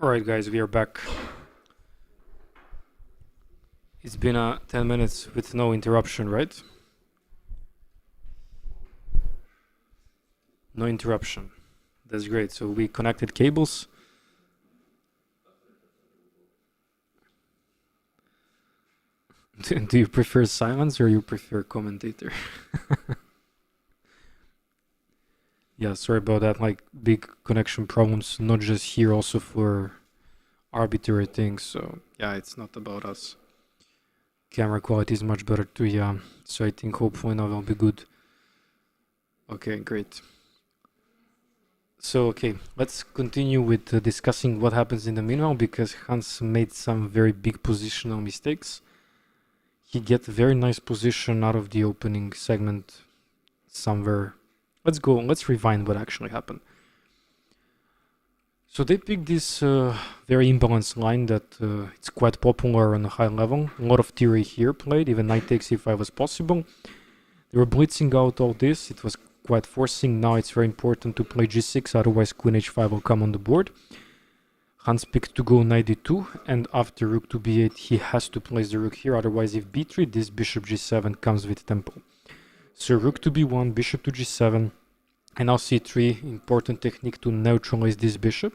Alright guys, we are back. It's been 10 minutes with no interruption, right? No interruption. That's great. So we connected cables. Do you prefer silence or you prefer commentator? Yeah, sorry about that. Like big connection problems, not just here, also for arbitrary things. So yeah, it's not about us. Camera quality is much better too, yeah. So I think hopefully now will be good. Okay, great. So, okay, let's continue with discussing what happens in the meanwhile, because Hans made some very big positional mistakes. He get very nice position out of the opening segment somewhere. Let's rewind what actually happened. So they picked this very imbalanced line that it's quite popular on a high level. A lot of theory here played, even knight takes e5 was possible. They were blitzing out all this, it was quite forcing. Now it's very important to play g6, otherwise queen h5 will come on the board. Hans picked to go knight d2, and after rook to b8 he has to place the rook here, otherwise if b3 this bishop g7 comes with tempo. So rook to b1, bishop to g7, and now c3, important technique to neutralize this bishop.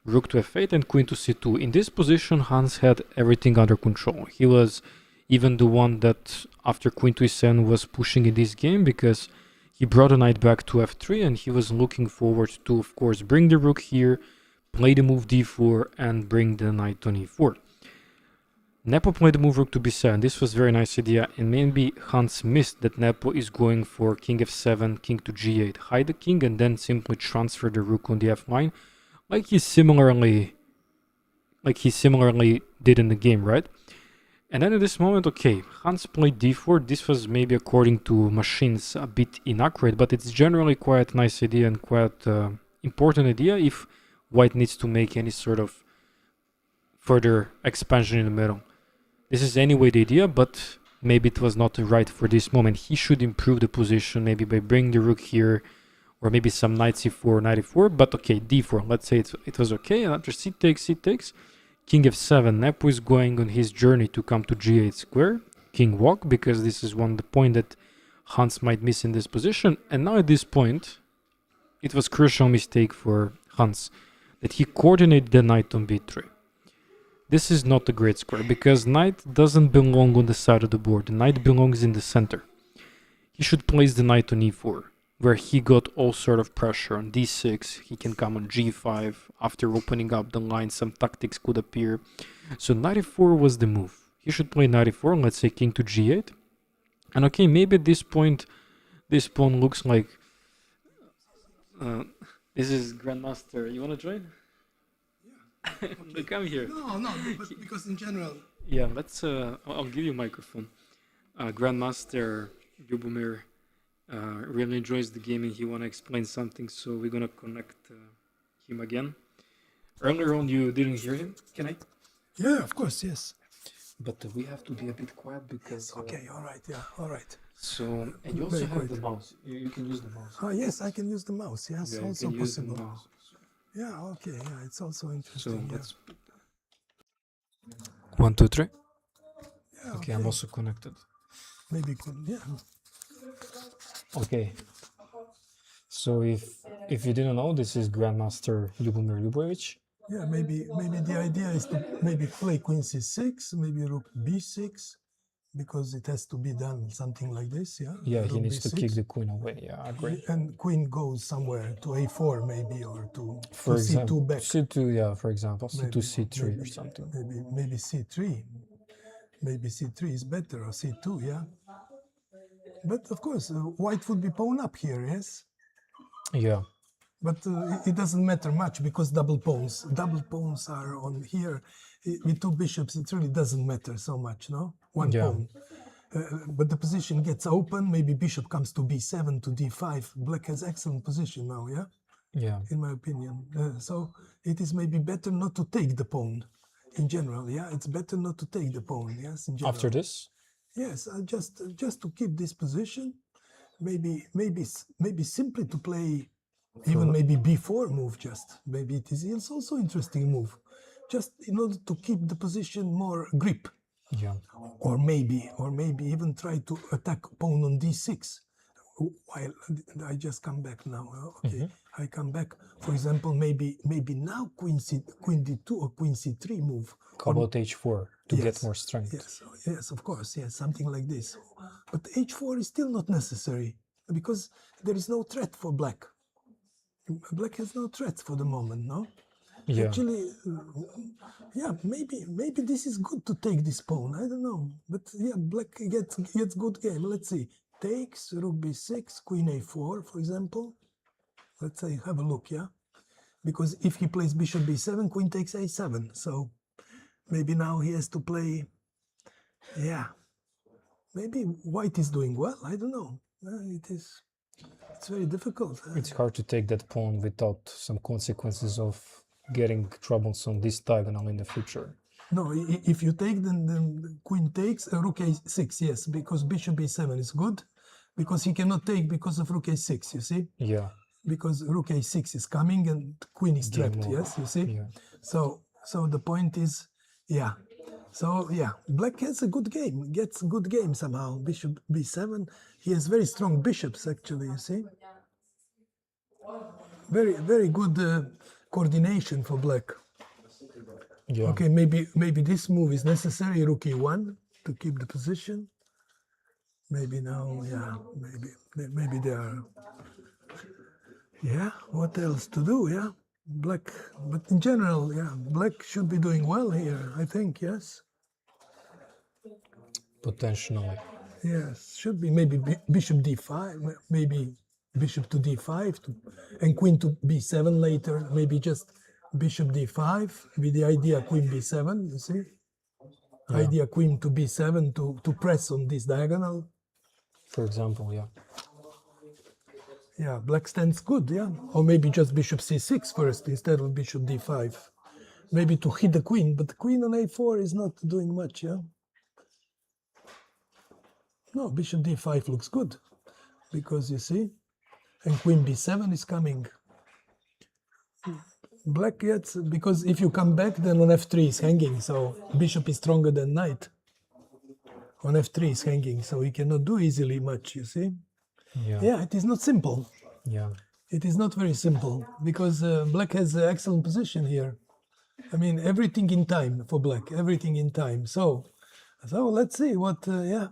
Rook to f8 and queen to c2. In this position Hans had everything under control. He was even the one that after queen to e7 was pushing in this game, because he brought a knight back to f3 and he was looking forward to, of course, bring the rook here, play the move d4 and bring the knight on e4. Nepo played the move rook to b7. This was a very nice idea, and maybe Hans missed that Nepo is going for king f7, king to g8, hide the king and then simply transfer the rook on the f line, like he similarly did in the game, right? And then at this moment, okay, Hans played d4. This was maybe, according to machines, a bit inaccurate, but it's generally quite a nice idea and quite important idea if white needs to make any sort of further expansion in the middle. This is anyway the idea, but maybe it was not right for this moment. He should improve the position, maybe by bringing the rook here, or maybe some knight c4, knight e4, but okay, d4, let's say it was okay. And after c takes, king f7, Nepo is going on his journey to come to g8 square, king walk, because this is the point that Hans might miss in this position. And now at this point, it was crucial mistake for Hans, that he coordinated the knight on b3. This is not a great square, because knight doesn't belong on the side of the board, the knight belongs in the center. He should place the knight on e4, where he got all sort of pressure on d6, he can come on g5, after opening up the line some tactics could appear. So knight e4 was the move. He should play knight e4, let's say king to g8. And okay, maybe at this point, this pawn looks like... this is Grandmaster, you wanna join? Yeah. Come here. No, but because in general... Yeah, let's... I'll give you a microphone. Grandmaster Ljubomir really enjoys the game and he want to explain something, so we're gonna connect him again. Earlier on you didn't hear him, can I? Yeah, of course, yes. But we have to be a bit quiet because... Okay, all right, yeah, all right. So, and you also have the mouse, you can use the mouse. Oh, yes, I can use the mouse, yes, Yeah, also you can use the possible. mouse. Yeah, okay, yeah, it's also So interesting. let's... 1, 2, 3. Yeah, Okay, I'm also connected. maybe, yeah. Okay. So if you didn't know, this is Grandmaster Ljubomir Ljubovic. Yeah, maybe the idea is to maybe play queen c6, maybe rook b6, because it has to be done something like this, yeah? Yeah, rook he needs b6. to kick the queen away, yeah, I agree. And queen goes somewhere to a4 maybe, or to example, c2 back. c2, yeah, for example, c2, Maybe, c3 or something. Maybe c3. Maybe c3 is better, or c2, yeah? But of course, white would be pawn up here, yes? Yeah. But it doesn't matter much, because double pawns are on here. With two bishops, it really doesn't matter so much, no? One pawn. But the position gets open, maybe bishop comes to b7, to d5. Black has excellent position now, yeah? Yeah. In my opinion. So it is maybe better not to take the pawn in general, yeah? It's better not to take the pawn, yes? In general. After this? Yes, just to keep this position, maybe simply to play even maybe b4 move just. Maybe it is also interesting move. just in order to keep the position more grip. Yeah. Or maybe even try to attack pawn on d6. While I just come back now. Okay, I come back. For example, maybe now queen d2 or queen c3 move. How about h4 to get more strength? Yes, of course, yes, something like this. But h4 is still not necessary because there is no threat for black. Black has no threat for the moment, no? Yeah. Actually, yeah, maybe this is good to take this pawn. I don't know, but yeah, black gets good game. Let's see. Takes, rook b6, queen a4, for example. Let's say, have a look, yeah? Because if he plays bishop b7, queen takes a7. So maybe now he has to play, yeah. Maybe white is doing well, I don't know. It's very difficult. It's hard to take that pawn without some consequences of getting troubles on this diagonal in the future. No, if you take, then queen takes, rook a6, yes, because bishop b7 is good, because he cannot take because of rook a6, you see? Yeah. Because rook a6 is coming and queen is trapped, yes, you see? Yeah. So the point is, yeah. So, yeah, black has a good game, gets a good game somehow. Bishop b7, he has very strong bishops, actually, you see? Very, very good coordination for black. Yeah. Okay, maybe this move is necessary, rook e1, to keep the position. Maybe now, yeah, maybe they are, yeah, what else to do, yeah? Black, but in general, yeah, black should be doing well here, I think, yes? Potentially. Yes, should be maybe bishop d5, maybe bishop to d5, and queen to b7 later, maybe just bishop d5 with the idea queen b7, you see? Yeah. Idea queen to b7 to press on this diagonal. For example, yeah. Yeah, black stands good, yeah. Or maybe just bishop c6 first instead of bishop d5. Maybe to hit the queen, but the queen on a4 is not doing much, yeah? No, bishop d5 looks good, because you see, and queen b7 is coming. Black gets, because if you come back, then on f3 is hanging, so bishop is stronger than knight. On f3 is hanging, so he cannot do easily much, you see? Yeah. Yeah, it is not simple. Yeah. It is not very simple, because black has an excellent position here. I mean, everything in time for black, everything in time. So let's see what, yeah.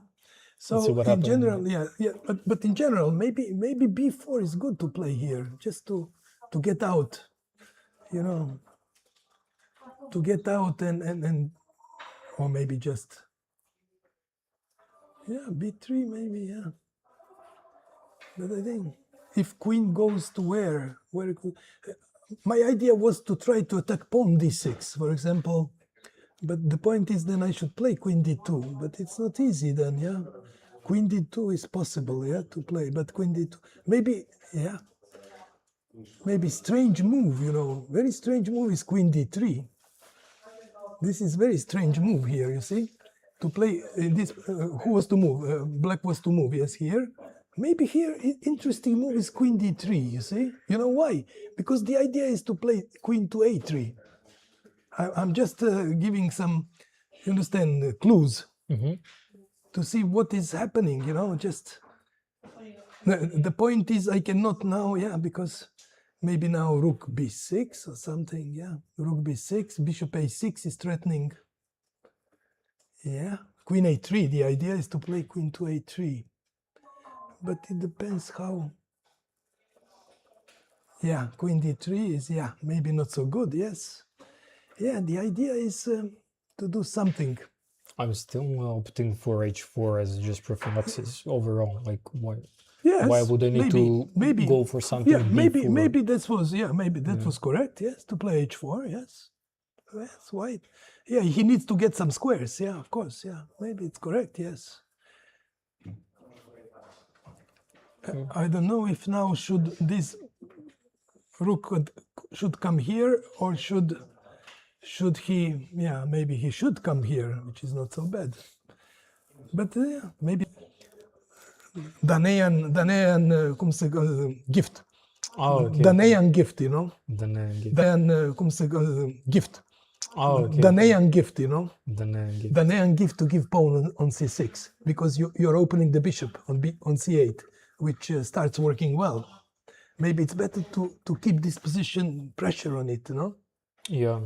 So what in happens. general, yeah, but in general, maybe b4 is good to play here, just to get out, you know, to get out and or maybe just, yeah, b3 maybe, yeah. But I think if queen goes to where it could, my idea was to try to attack pawn d6, for example. But the point is then I should play queen d2, but it's not easy then, yeah. Queen d2 is possible, yeah, to play, but queen d2, maybe, yeah. Maybe strange move, you know, very strange move is queen d3. This is very strange move here, you see. To play this, who was to move? Black was to move, yes, here. Maybe here, interesting move is queen d3, you see? You know why? Because the idea is to play queen to a3. I'm just giving some, you understand, clues to see what is happening, you know, just... The point is I cannot now, yeah, because maybe now rook b6 or something, yeah. Rook b6, bishop a6 is threatening. Yeah, queen a3, the idea is to play queen to a3. But it depends how... Yeah, queen d3 is, yeah, maybe not so good, yes. Yeah, the idea is to do something. I'm still opting for h4 as just prophylaxis overall. Like, why? Yes, why would I need to go for something? Yeah, maybe that was, yeah, maybe that was correct. Yes, to play h4. Yes, yes, white. Yeah, he needs to get some squares. Yeah, of course. Yeah, maybe it's correct. Yes. I don't know if now should this rook should come here or should he? Yeah, maybe he should come here, which is not so bad. But yeah, maybe Danaian cum se gift. Oh, okay. Danaian gift, you know. Danaian gift. Danaian cum se gift. Oh, okay. Danaian gift, you know. Then Danaian gift to give pawn on c6 because you're opening the bishop on c8, which starts working well. Maybe it's better to keep this position pressure on it, you know. yeah.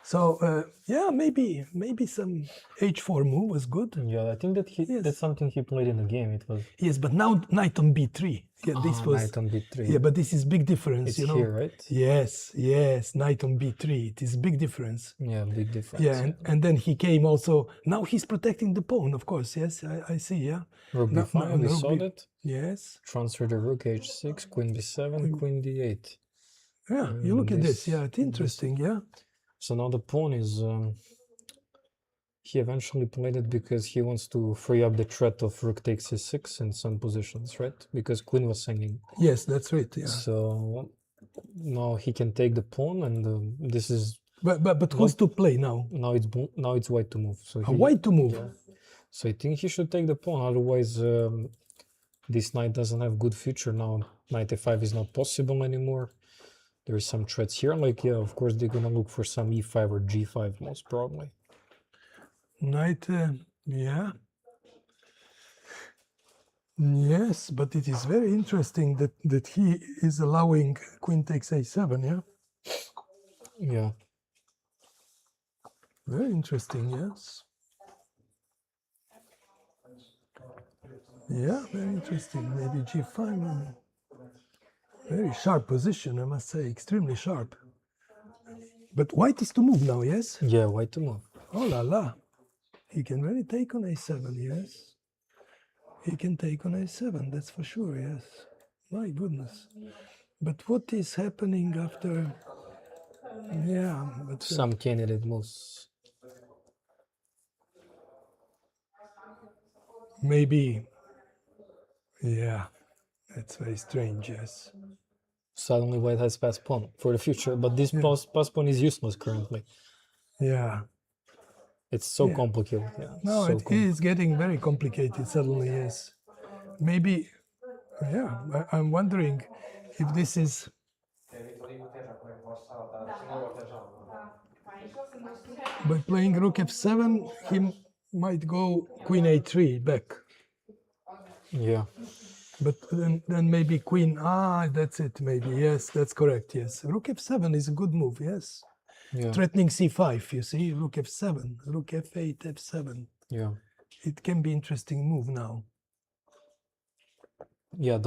So yeah, maybe some h4 move was good. Yeah, I think that that's something he played in the game. It was Yes, but now knight on b3. Yeah, this was knight on b3. Yeah, but this is big difference, It's you know. here, right? Yes, knight on b3. It is big difference. Yeah, big difference. Yeah, and then he came also. Now he's protecting the pawn, of course. Yes, I see. Yeah. Rook b5. We saw that. Yes. Transfer the rook h6, queen b7, queen d8. Yeah, you look at this. Yeah, it's interesting. Yeah. So now the pawn is. He eventually played it because he wants to free up the threat of rook takes c6 in some positions, right? Because queen was hanging. Yes, that's right. Yeah. So now he can take the pawn, and this is. But who's to play now? Now it's white to move. So white to move. Yeah. So I think he should take the pawn. Otherwise, this knight doesn't have good future now. Knight a5 is not possible anymore. There is some threats here. Like, yeah, of course they're gonna look for some e5 or g5 most probably. Knight, yeah. Yes, but it is very interesting that he is allowing queen takes a7, yeah? Yeah. Very interesting, yes. Yeah, very interesting. Maybe g5. Very sharp position, I must say, extremely sharp. But white is to move now, yes? Yeah, white to move. Oh la la. He can really take on a7, yes. He can take on a7, that's for sure, yes. My goodness. But what is happening after? Yeah, but some candidate moves. Maybe. Yeah, that's very strange, yes. Suddenly white has passed pawn for the future, but this pass pawn is useless currently. Yeah. It's so complicated. Yeah. No, so it is getting very complicated suddenly, yes. Maybe, yeah, I'm wondering if this is... By playing rook f7, he might go queen a3 back. Yeah. But then maybe queen, that's it, maybe, yes, that's correct, yes. Rook f7 is a good move, yes. Yeah. Threatening c5, you see, rook f7, rook f8, f7. Yeah. It can be interesting move now. Yeah,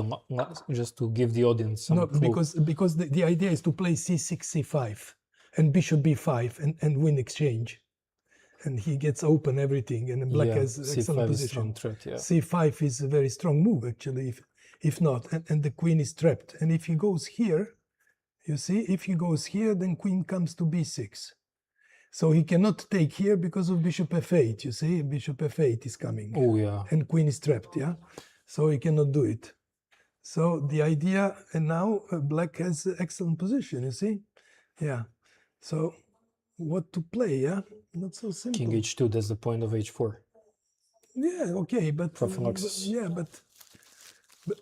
just to give the audience some clue. because the idea is to play c6, c5, and bishop b5, and win exchange. And he gets open everything, and black has excellent position. Threat, yeah. c5 is a very strong move, actually, if not, and the queen is trapped. And if he goes here, you see, if he goes here, then queen comes to b6. So he cannot take here because of bishop f8, you see, bishop f8 is coming. Oh, yeah. And queen is trapped, yeah? So he cannot do it. So the idea, and now black has excellent position, you see? Yeah. So what to play, yeah? Not so simple. King h2, that's the point of h4. Yeah, okay, but... Yeah,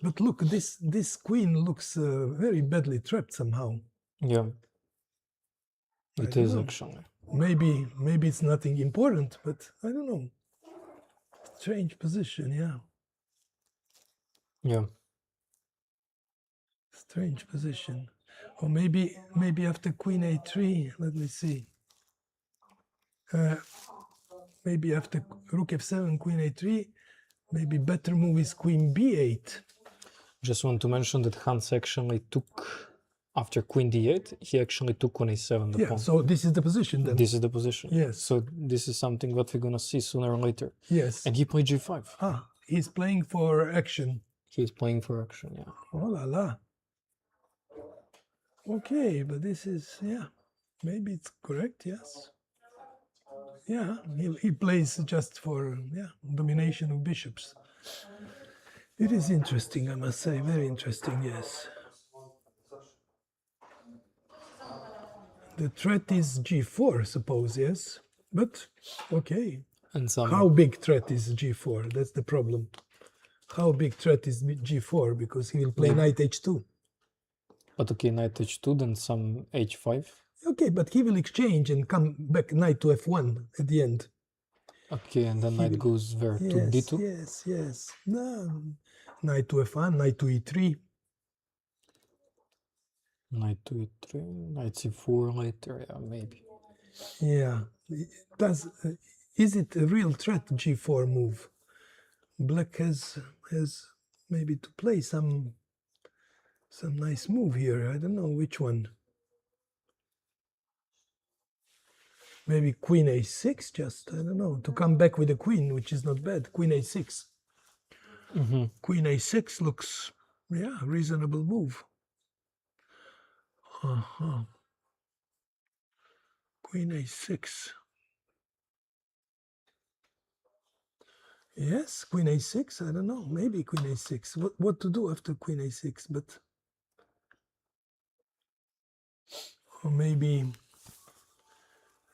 but look, this queen looks very badly trapped somehow. Yeah. It is actually. Maybe it's nothing important, but I don't know. Strange position, yeah. Yeah. Strange position. Or maybe after queen a3, let me see. Maybe after rook f7, queen a3, maybe better move is queen b8. Just want to mention that Hans actually took, after queen d8, he actually took on a7 the pawn. So this is the position then. This is the position. Yes. So this is something that we're gonna see sooner or later. Yes. And he played g5. He's playing for action. He's playing for action, yeah. Oh la la. Okay, but this is, yeah, maybe it's correct, yes. Yeah, he plays just for, domination of bishops. It is interesting, I must say, very interesting, yes. The threat is g4, suppose, yes? But, okay. And how big threat is g4? That's the problem. How big threat is g4? Because he will play knight h2. But okay, knight h2, then some h5. Okay, but he will exchange and come back knight to f1 at the end. Okay, and then knight goes where? To Yes, b2? yes, yes. No, knight to f1, knight to e3. Knight to e3, knight c4 later, yeah, maybe. Yeah. Is it a real threat, g4 move? Black has maybe to play some nice move here. I don't know which one. Maybe queen a6, just, I don't know, to come back with a queen, which is not bad. Queen a6. Queen a6 looks, yeah, reasonable move. Queen a6. Yes, queen a6. I don't know. Maybe queen a6. What to do after queen a6? But or maybe,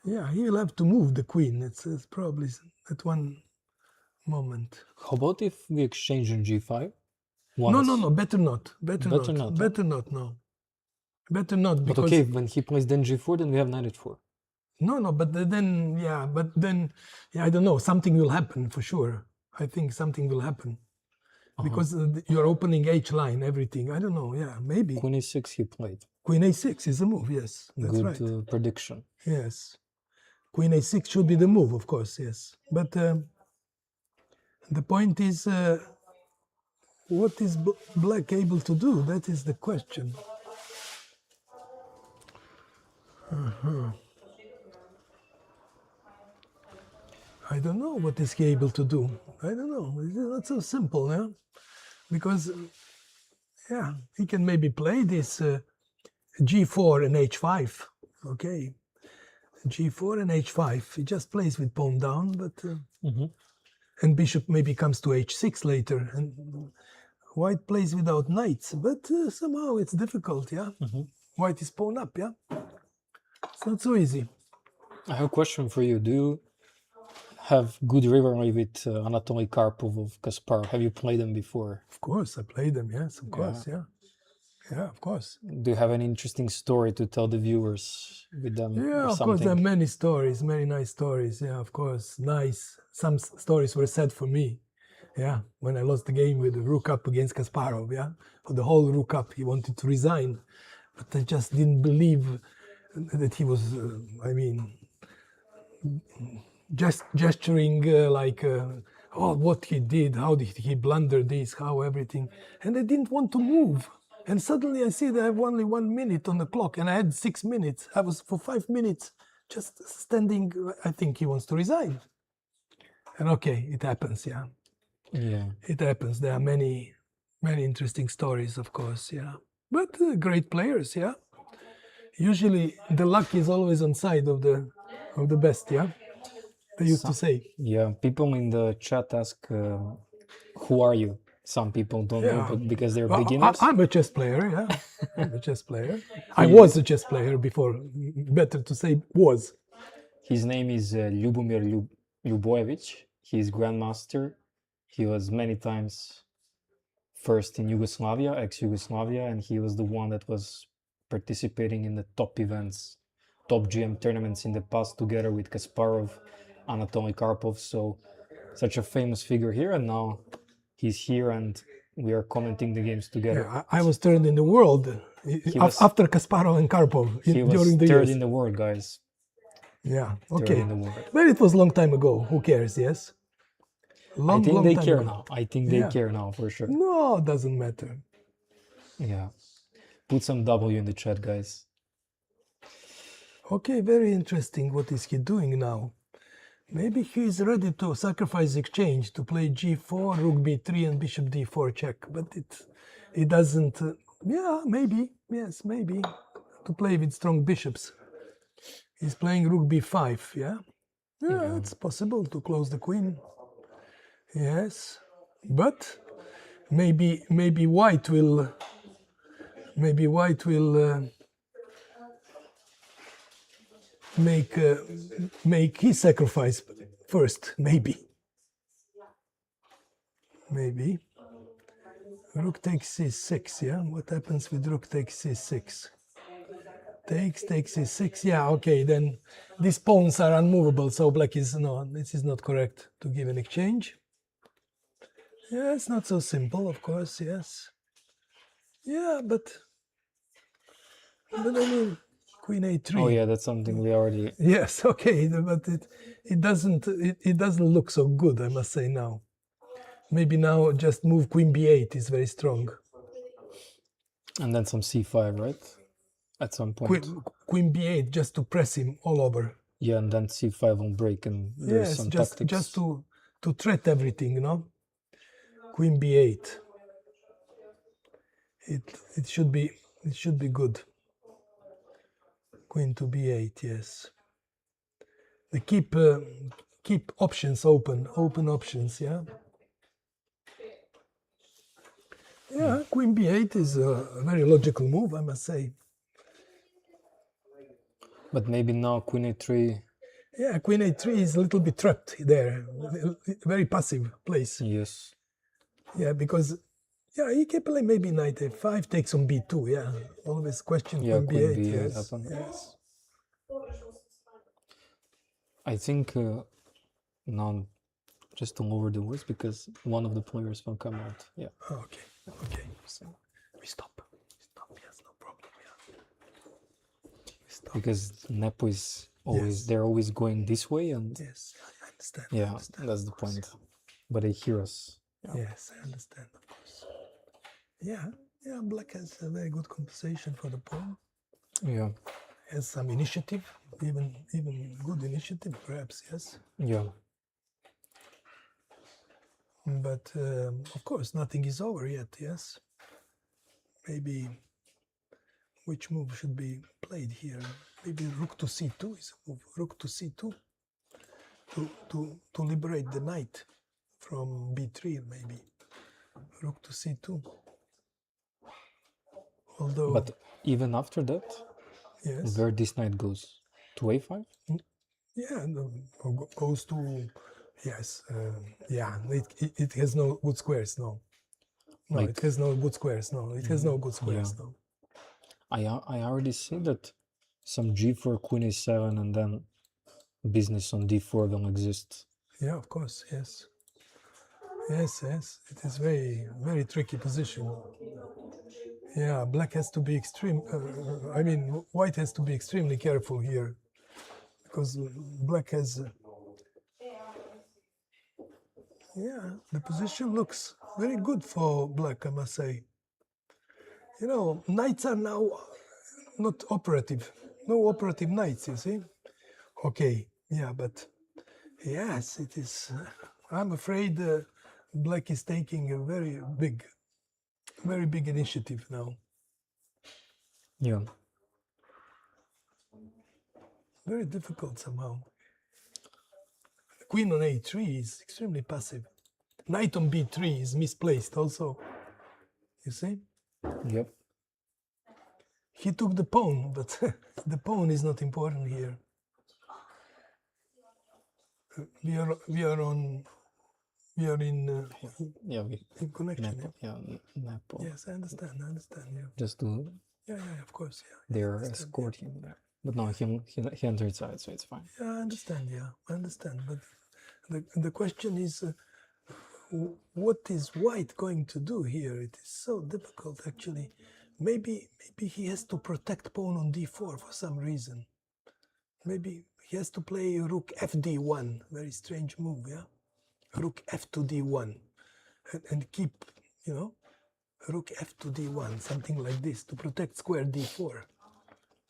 yeah, he'll have to move the queen. It's probably at one moment. How about if we exchange on g5? No. Better not. Better not, Better not. No. Better not but because. okay, when he plays then g4, then we have knight h4. No. But then, yeah. But then, yeah. I don't know. Something will happen for sure. I think something will happen. Because you're opening H line, everything. I don't know. Yeah, maybe. Queen a6 he played. Queen a6 is a move. Yes, that's Good right. prediction. Yes, Queen a6 should be the move, of course. Yes, but the point is, what is Black able to do? That is the question. I don't know what is he able to do. I don't know. It's not so simple, yeah. Because yeah, he can maybe play this g4 and h5. Okay, g4 and h5. He just plays with pawn down, but and bishop maybe comes to h6 later, and white plays without knights. But somehow it's difficult, yeah. White is pawn up, yeah. It's not so easy. I have a question for you. Do you have good rivalry with Anatoly Karpov of Kasparov? Have you played them before? Of course, I played them. Yes, of course, yeah. Yeah, of course. Do you have an interesting story to tell the viewers with them? Yeah, or of course, there are many stories, many nice stories. Yeah, of course, nice. Some stories were said for me. Yeah, when I lost the game with the rook up against Kasparov. Yeah, for the whole rook up, he wanted to resign, but I just didn't believe that he was. I mean, just gesturing oh, what he did, how did he blunder this, how everything, and I didn't want to move. And suddenly I see that I have only 1 minute on the clock, and I had 6 minutes. I was for 5 minutes just standing. I think he wants to resign. And okay, it happens, yeah. Yeah. It happens. There are many interesting stories, of course, yeah. But great players, yeah. Usually the luck is always on side of the best, yeah. They used to say. Yeah, people in the chat ask, who are you? Some people don't know, but because they're beginners. I'm a chess player, yeah. I'm a chess player. I was a chess player before. Better to say was. His name is Ljubomir Ljubojevic. He's grandmaster. He was many times first in Yugoslavia, ex-Yugoslavia, and he was the one that was participating in the top events, top GM tournaments in the past together with Kasparov, Anatoly Karpov. So such a famous figure here, and now he's here and we are commenting the games together. Yeah, I was third in the world after Kasparov and Karpov during the years. He was third in the world, guys. Yeah, okay. But it was a long time ago. Who cares, yes? I think they care now. I think they care now for sure. No, it doesn't matter. Yeah. Put some W in the chat, guys. Okay, very interesting. What is he doing now? Maybe he is ready to sacrifice exchange to play g4, rook b3, and bishop d4 check. But it doesn't. Yeah, maybe. Yes, maybe. To play with strong bishops. He's playing rook b5, yeah? Yeah, it's possible to close the queen. Yes. But maybe white will make his sacrifice first, maybe. Rook takes c6, yeah? What happens with rook takes c6? Takes e6. Yeah, okay, then these pawns are unmovable, so black is, no, this is not correct to give an exchange. Yeah, it's not so simple, of course, yes. Yeah, but I mean, queen a3. Oh yeah, that's something we already. Yes, okay, but it doesn't look so good, I must say now. Maybe now just move queen b8 is very strong. And then some c5, right? At some point. Queen b8 just to press him all over. Yeah, and then c5 will break, and there's Yes, some just tactics. to threat everything, you know. Queen b8. It should be good. Queen to b8, yes. They keep options open options, yeah. Yeah, queen b8 is a very logical move, I must say. But maybe now queen a3. Yeah, queen a3 is a little bit trapped there. Very passive place. Yes. Yeah, because he can play maybe knight a5 takes on b2. Yeah, always question queen b8. Yes, yes. I think now just to lower the voice because one of the players will come out. Yeah. Oh, okay. So we stop. Yes, no problem. Yeah. Because NEPO is always they're always going this way, and yes, I understand. Yeah, I understand, that's the point. But they hear us. Yeah. Yes, I understand, of course. Yeah, black has a very good compensation for the pawn. Yeah. Has some initiative, even good initiative, perhaps. Yes. Yeah. But of course, nothing is over yet. Yes. Maybe which move should be played here? Maybe rook to c2 is a move. Rook to c2 to liberate the knight from b3. Maybe rook to c2. Although, but even after that, yes, where this knight goes to a5. Yeah, no, goes to yes. It has no good squares. No, Like, it has no good squares. No, it has no good squares. No. I already said that some g4, queen a7, and then business on d4 will exist. Yeah, of course. Yes. It is very tricky position. Yeah, black has to be extreme. I mean, white has to be extremely careful here because black has. The position looks very good for black, I must say. You know, knights are now not operative. No operative knights, you see. Okay, but yes, it is. I'm afraid black is taking a very big initiative now. Yeah. Very difficult somehow. Queen on a3 is extremely passive. Knight on b3 is misplaced also. You see? Yep. He took the pawn, but the pawn is not important here. We are in in connection. NEPO. Yeah, NEPO. Yes, I understand. Yeah. Just to. Yeah, of course. Yeah. They're escorting him there. But no, he entered side, so it's fine. Yeah, I understand. But the question is, what is white going to do here? It is so difficult, actually. Maybe he has to protect pawn on d4 for some reason. Maybe he has to play rook fd1, very strange move, yeah? Rook f to d1, and keep, rook f to d1, something like this, to protect square d4.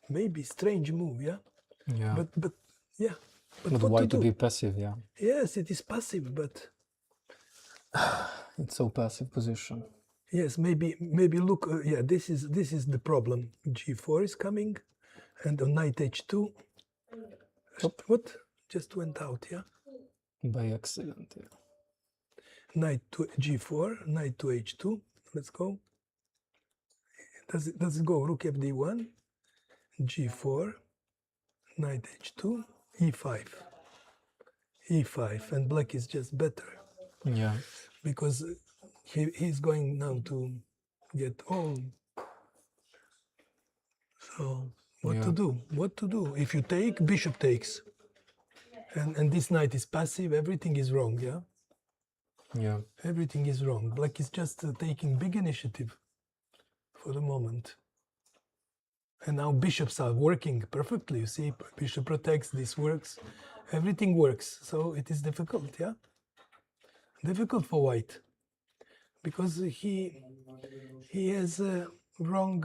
Maybe strange move, yeah? Yeah. But yeah. But why to be passive, yeah? Yes, it is passive, but... It's so passive position. Yes, maybe look, this is the problem. g4 is coming, and on knight h2. What? Just went out, yeah? By accident, yeah. Knight to g4, knight to h2. Let's go. Does it go? Rook fd1, g4, knight h2, e5. e5, and black is just better. Yeah. Because he's going now to get all. So What to do? What to do? If you take, bishop takes. And this knight is passive, everything is wrong, yeah? Yeah. Everything is wrong. Black is just taking big initiative for the moment. And now bishops are working perfectly, you see, bishop protects, this works, everything works. So it is difficult, yeah? Difficult for white. Because he has wrong,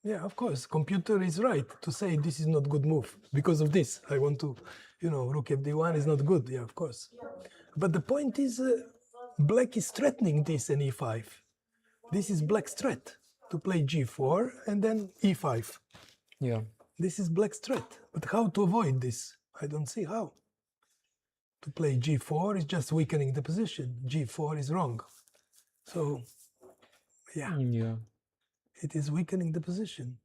yeah, of course, computer is right to say this is not good move. Because of this, I want to, you know, rook fd1 is not good, yeah, of course. But the point is, black is threatening this and e5. This is black's threat to play g4 and then e5. Yeah. This is black's threat. But how to avoid this? I don't see how. To play g4 is just weakening the position. g4 is wrong. So, yeah. Yeah. It is weakening the position.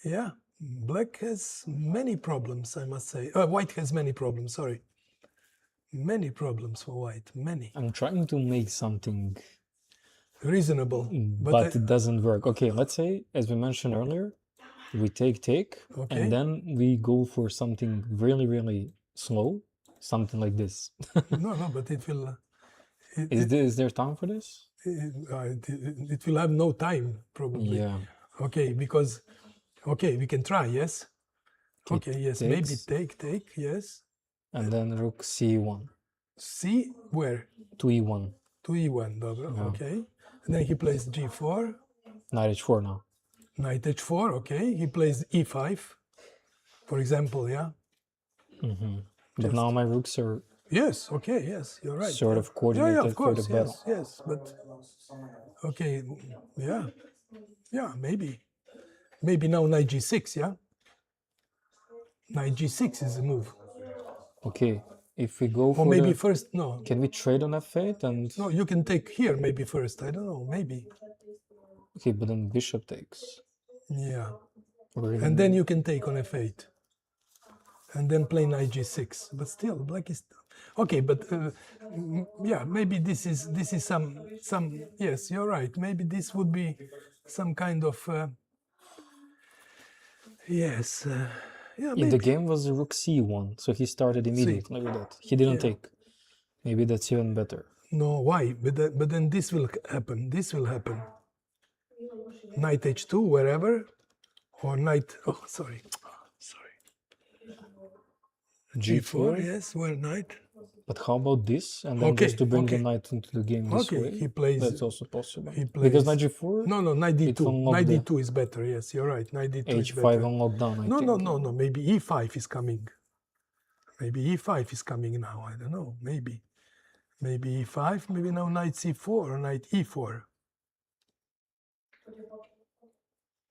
Yeah. Black has many problems, I must say. White has many problems, sorry. Many problems for white, many. I'm trying to make something reasonable, but it doesn't work. Okay, let's say, as we mentioned earlier, we take, okay. and then we go for something really, really slow, something like this. No, but it will... Is there time for this? It will have no time, probably. Yeah. Okay, because... Okay, we can try, yes? Okay, yes, maybe take, yes. And then rook c1. C, where? To e1. To e1, okay. And then he plays g4. Knight h4 now. Knight h4, okay. He plays e5, for example, yeah? But now my rooks are... Yes, okay, yes, you're right. Sort of coordinated of course, for the battle. Yes, but... Okay, yeah. Yeah, maybe. Maybe now knight g6, yeah? Knight g6 is the move. Okay, if we go for... Or maybe first, no. Can we trade on f8 and... No, you can take here maybe first. I don't know, maybe. Okay, but then bishop takes. Yeah. And then you can take on f8. And then play knight g6. But still, black is... Okay, but yeah, maybe this is some... Yes, you're right. Maybe this would be some kind of... yes... yeah, in the game was rook c1, so he started immediately with that. He didn't take. Maybe that's even better. No, why? But then this will happen. This will happen. Knight h2, wherever, or knight... Oh, sorry. G4, yes, where knight. But how about this? And then just to bring the knight into the game this way. He plays... That's also possible. He plays, because knight g4? No, knight d2. Knight d2 is better, yes, you're right. Knight d2 is better. h5 on lockdown, I think. No. Maybe e5 is coming. Maybe e5 is coming now. I don't know. Maybe e5. Maybe now knight c4 or knight e4.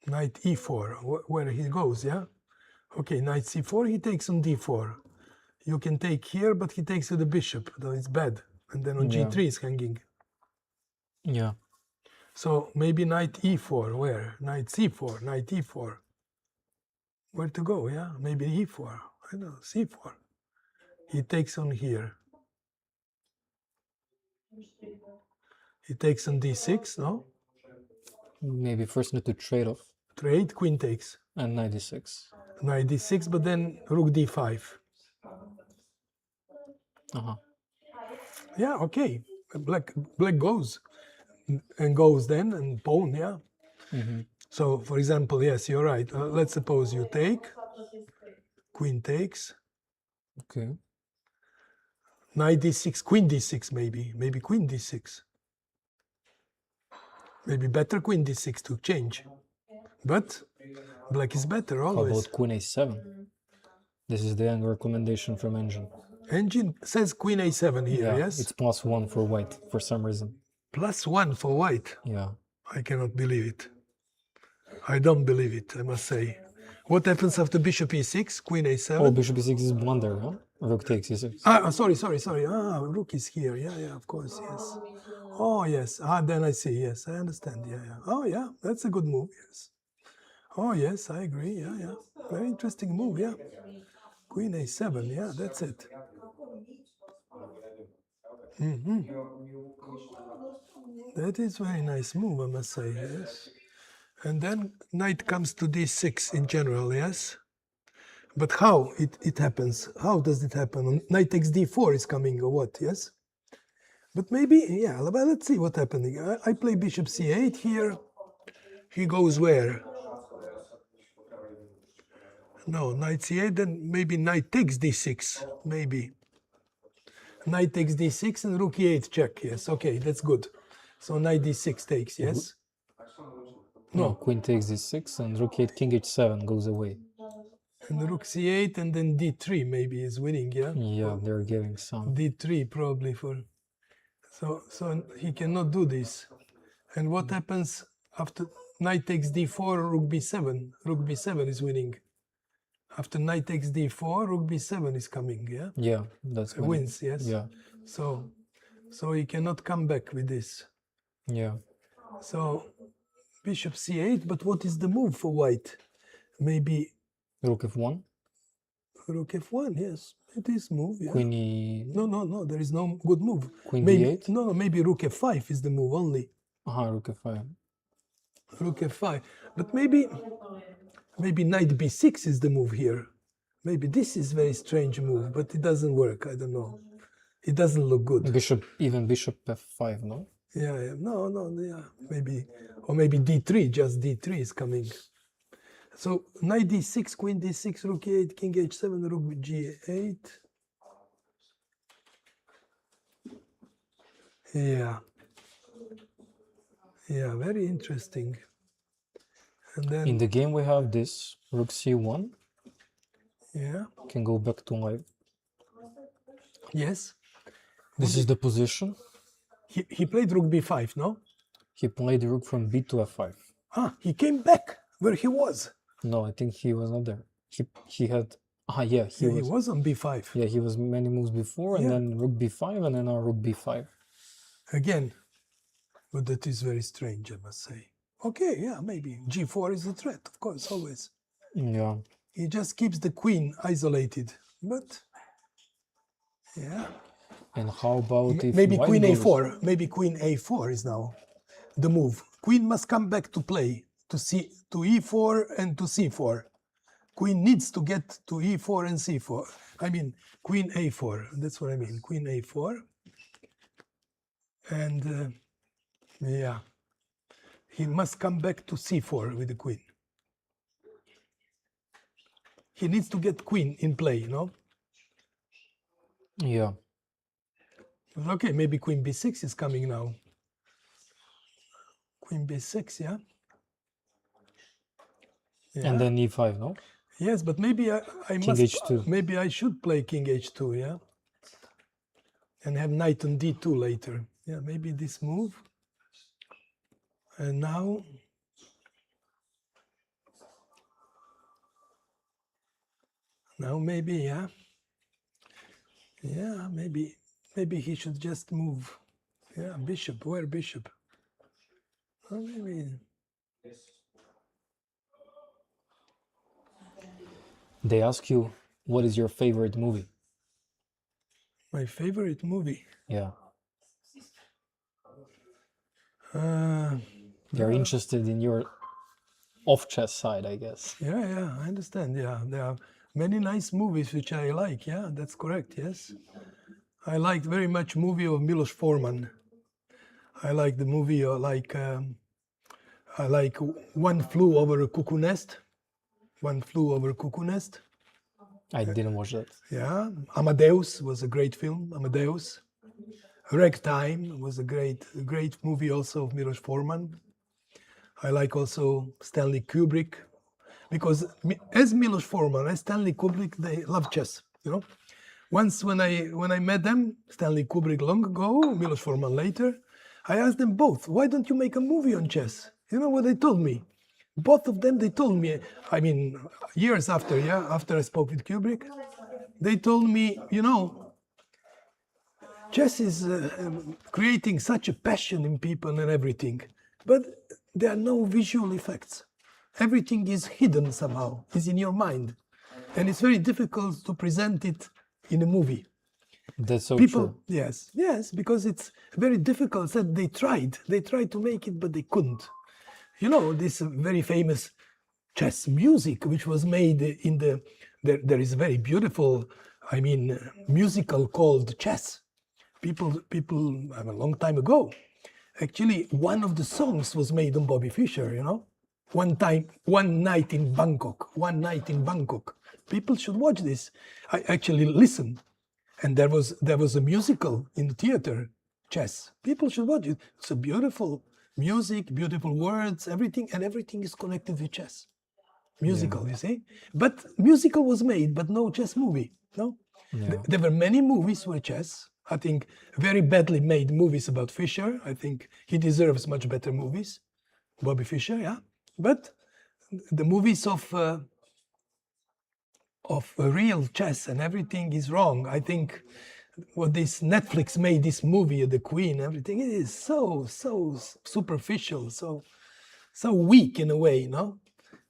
Knight e4, where he goes, yeah? Okay, knight c4, he takes on d4. You can take here, but he takes to the bishop, though it's bad. And then on g3 is hanging. Yeah. So maybe knight e4, where? Knight c4, knight e4. Where to go, yeah? Maybe e4, I don't know, c4. He takes on here. He takes on d6, no? Maybe first need to trade off. Trade, queen takes. And knight d6. Knight d6, but then rook d5. Yeah, okay. Black goes. And goes then, and pawn, yeah? So, for example, yes, you're right. Let's suppose you take. Queen takes. Okay. Knight d6, queen d6 maybe. Maybe queen d6. Maybe better queen d6 to change. But black is better always. How about queen a7? This is the recommendation from Engine. Engine says queen a7 here, yes? It's +1 for white for some reason. +1 for white? Yeah. I cannot believe it. I don't believe it, I must say. What happens after bishop e6, queen a7? Oh, bishop e6 is blunder, huh? Rook takes e6. Sorry. Rook is here. Yeah, of course, yes. Oh, yes. Then I see. Yes, I understand. Yeah. Oh, yeah, that's a good move, yes. Oh, yes, I agree. Yeah. Very interesting move, yeah. Queen a7, yeah, that's it. That is very nice move, I must say, yes. And then knight comes to d6 in general, yes? But how it happens? How does it happen? Knight takes d4 is coming or what, yes? But maybe, yeah, but let's see what's happening. I play bishop c8 here. He goes where? No, knight c8, then maybe knight takes d6, maybe. Knight takes d6 and rook e8 check, yes, okay, that's good. So knight d6 takes, yes? No, queen takes d6 and rook 8, king h7 goes away. And rook c8 and then d3 maybe is winning, yeah? Yeah, they're giving some. d3 probably for... So he cannot do this. And what happens after knight takes d4, rook b7? Rook b7 is winning. After knight takes d4, rook b7 is coming, yeah? Yeah, that's winning. Wins, yes? Yeah, So he cannot come back with this. yeah. So bishop c8, but what is the move for white? Maybe Rook f1, rook f1, yes. It is move, yeah. queen e... No, there is no good move. Queen maybe, d8? No, maybe rook f5 is the move only. rook f5. Rook f5. But maybe knight b6 is the move here. Maybe this is very strange move, but it doesn't work. I don't know. It doesn't look good. Bishop f5, no? Yeah. No, yeah. Maybe, or maybe d3, just d3 is coming. So knight d6, queen d6, rook e8, king h7, rook g8. Yeah. Yeah, very interesting. And then, In the game we have this, rook c1, yeah, can go back to live. yes. This is the position. He played rook b5, no? He played rook from b to f5. He came back where he was. No, I think he was not there. He had... yeah, he He was. was on b5. Yeah, he was many moves before, and Yeah. then rook b5, and then now rook b5. Again, but that is very strange, I must say. Okay, yeah, maybe. G4 is a threat, of course, always. Yeah. He just keeps the queen isolated. But, yeah. And how about if Maybe white queen goes- a4. Maybe queen a4 is now the move. Queen must come back to play to e4 and to c4. Queen needs to get to e4 and c4. I mean, queen a4. That's what I mean. Queen a4. And yeah, he must come back to c4 with the queen. He needs to get queen in play, you know? Yeah. Okay, maybe queen b6 is coming now. Queen b6, yeah? And then e5, no? Yes, but maybe I must. h2. Maybe I should play king h2, yeah, and have knight on d2 later. Yeah, maybe this move. And now, maybe, yeah, maybe he should just move. Yeah, bishop. Where bishop? Oh, maybe. They ask you, what is your favorite movie? My favorite movie. Yeah. They're Uh, interested in your off-chess side, I guess. Yeah, I understand. Yeah, there are many nice movies which I like. Yeah, that's correct. Yes, I liked very much movie of Milos Forman. I like the movie. I like One Flew Over a Cuckoo Nest. One Flew Over a Cuckoo Nest. I didn't watch that. Yeah, Amadeus was a great film. Amadeus. Ragtime was a great movie also of Milos Forman. I like also Stanley Kubrick, because as Milos Forman and Stanley Kubrick, they love chess. You know, once when I met them, Stanley Kubrick long ago, Milos Forman later, I asked them both, why don't you make a movie on chess? You know what they told me? Both of them, they told me, I mean, years after, yeah, after I spoke with Kubrick, they told me, you know, chess is creating such a passion in people and everything, but there are no visual effects. Everything is hidden somehow, is in your mind. And it's very difficult to present it in a movie. That's so People, true. yes, because it's very difficult. They tried to make it, but they couldn't. you know, this very famous chess music, which was made in the, there is a very beautiful, I mean, musical called Chess. People, a long time ago, actually, one of the songs was made on Bobby Fischer, you know? One night in Bangkok, one night in Bangkok. People should watch this. I actually listened. And there was a musical in the theater, Chess. People should watch it. It's a beautiful music, beautiful words, everything, and everything is connected with chess. Musical, you see? But musical was made, but no chess movie, no? Yeah. There were many movies with chess. I think very badly made movies about Fischer. I think he deserves much better movies. Bobby Fischer, yeah. But the movies of real chess and everything is wrong. I think what this Netflix made this movie, The Queen, everything, it is so superficial, so weak in a way, no?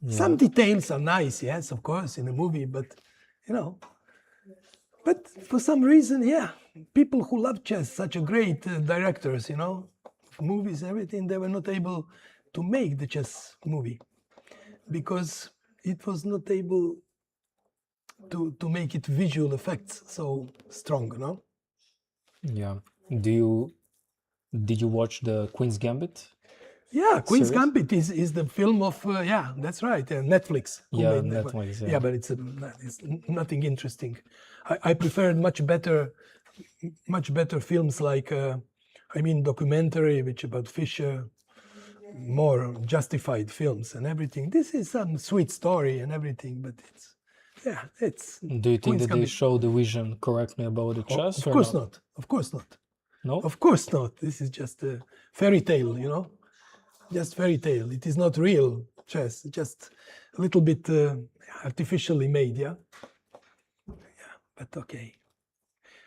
Yeah. Some details are nice, yes, of course, in a movie, but you know. But for some reason, yeah, people who love chess, such a great directors, you know, movies, everything, they were not able to make the chess movie because it was not able to make it visual effects so strong, no? Yeah. Did you watch the Queen's Gambit? Yeah, Queen's Series? Gambit is the film of yeah, that's right, Netflix. who Yeah, made that one. Netflix, yeah. Yeah, but it's nothing interesting. I preferred much better films like I mean documentary, which about Fischer, more justified films and everything. This is some sweet story and everything, but it's. Do you think Queen's that they Gambit. show the vision correctly about the chess? Of or course not? not. Of course not. No? Of course not. This is just a fairy tale, you know? Just fairy tale. It is not real chess. Just a little bit artificially made, yeah? Yeah, but okay.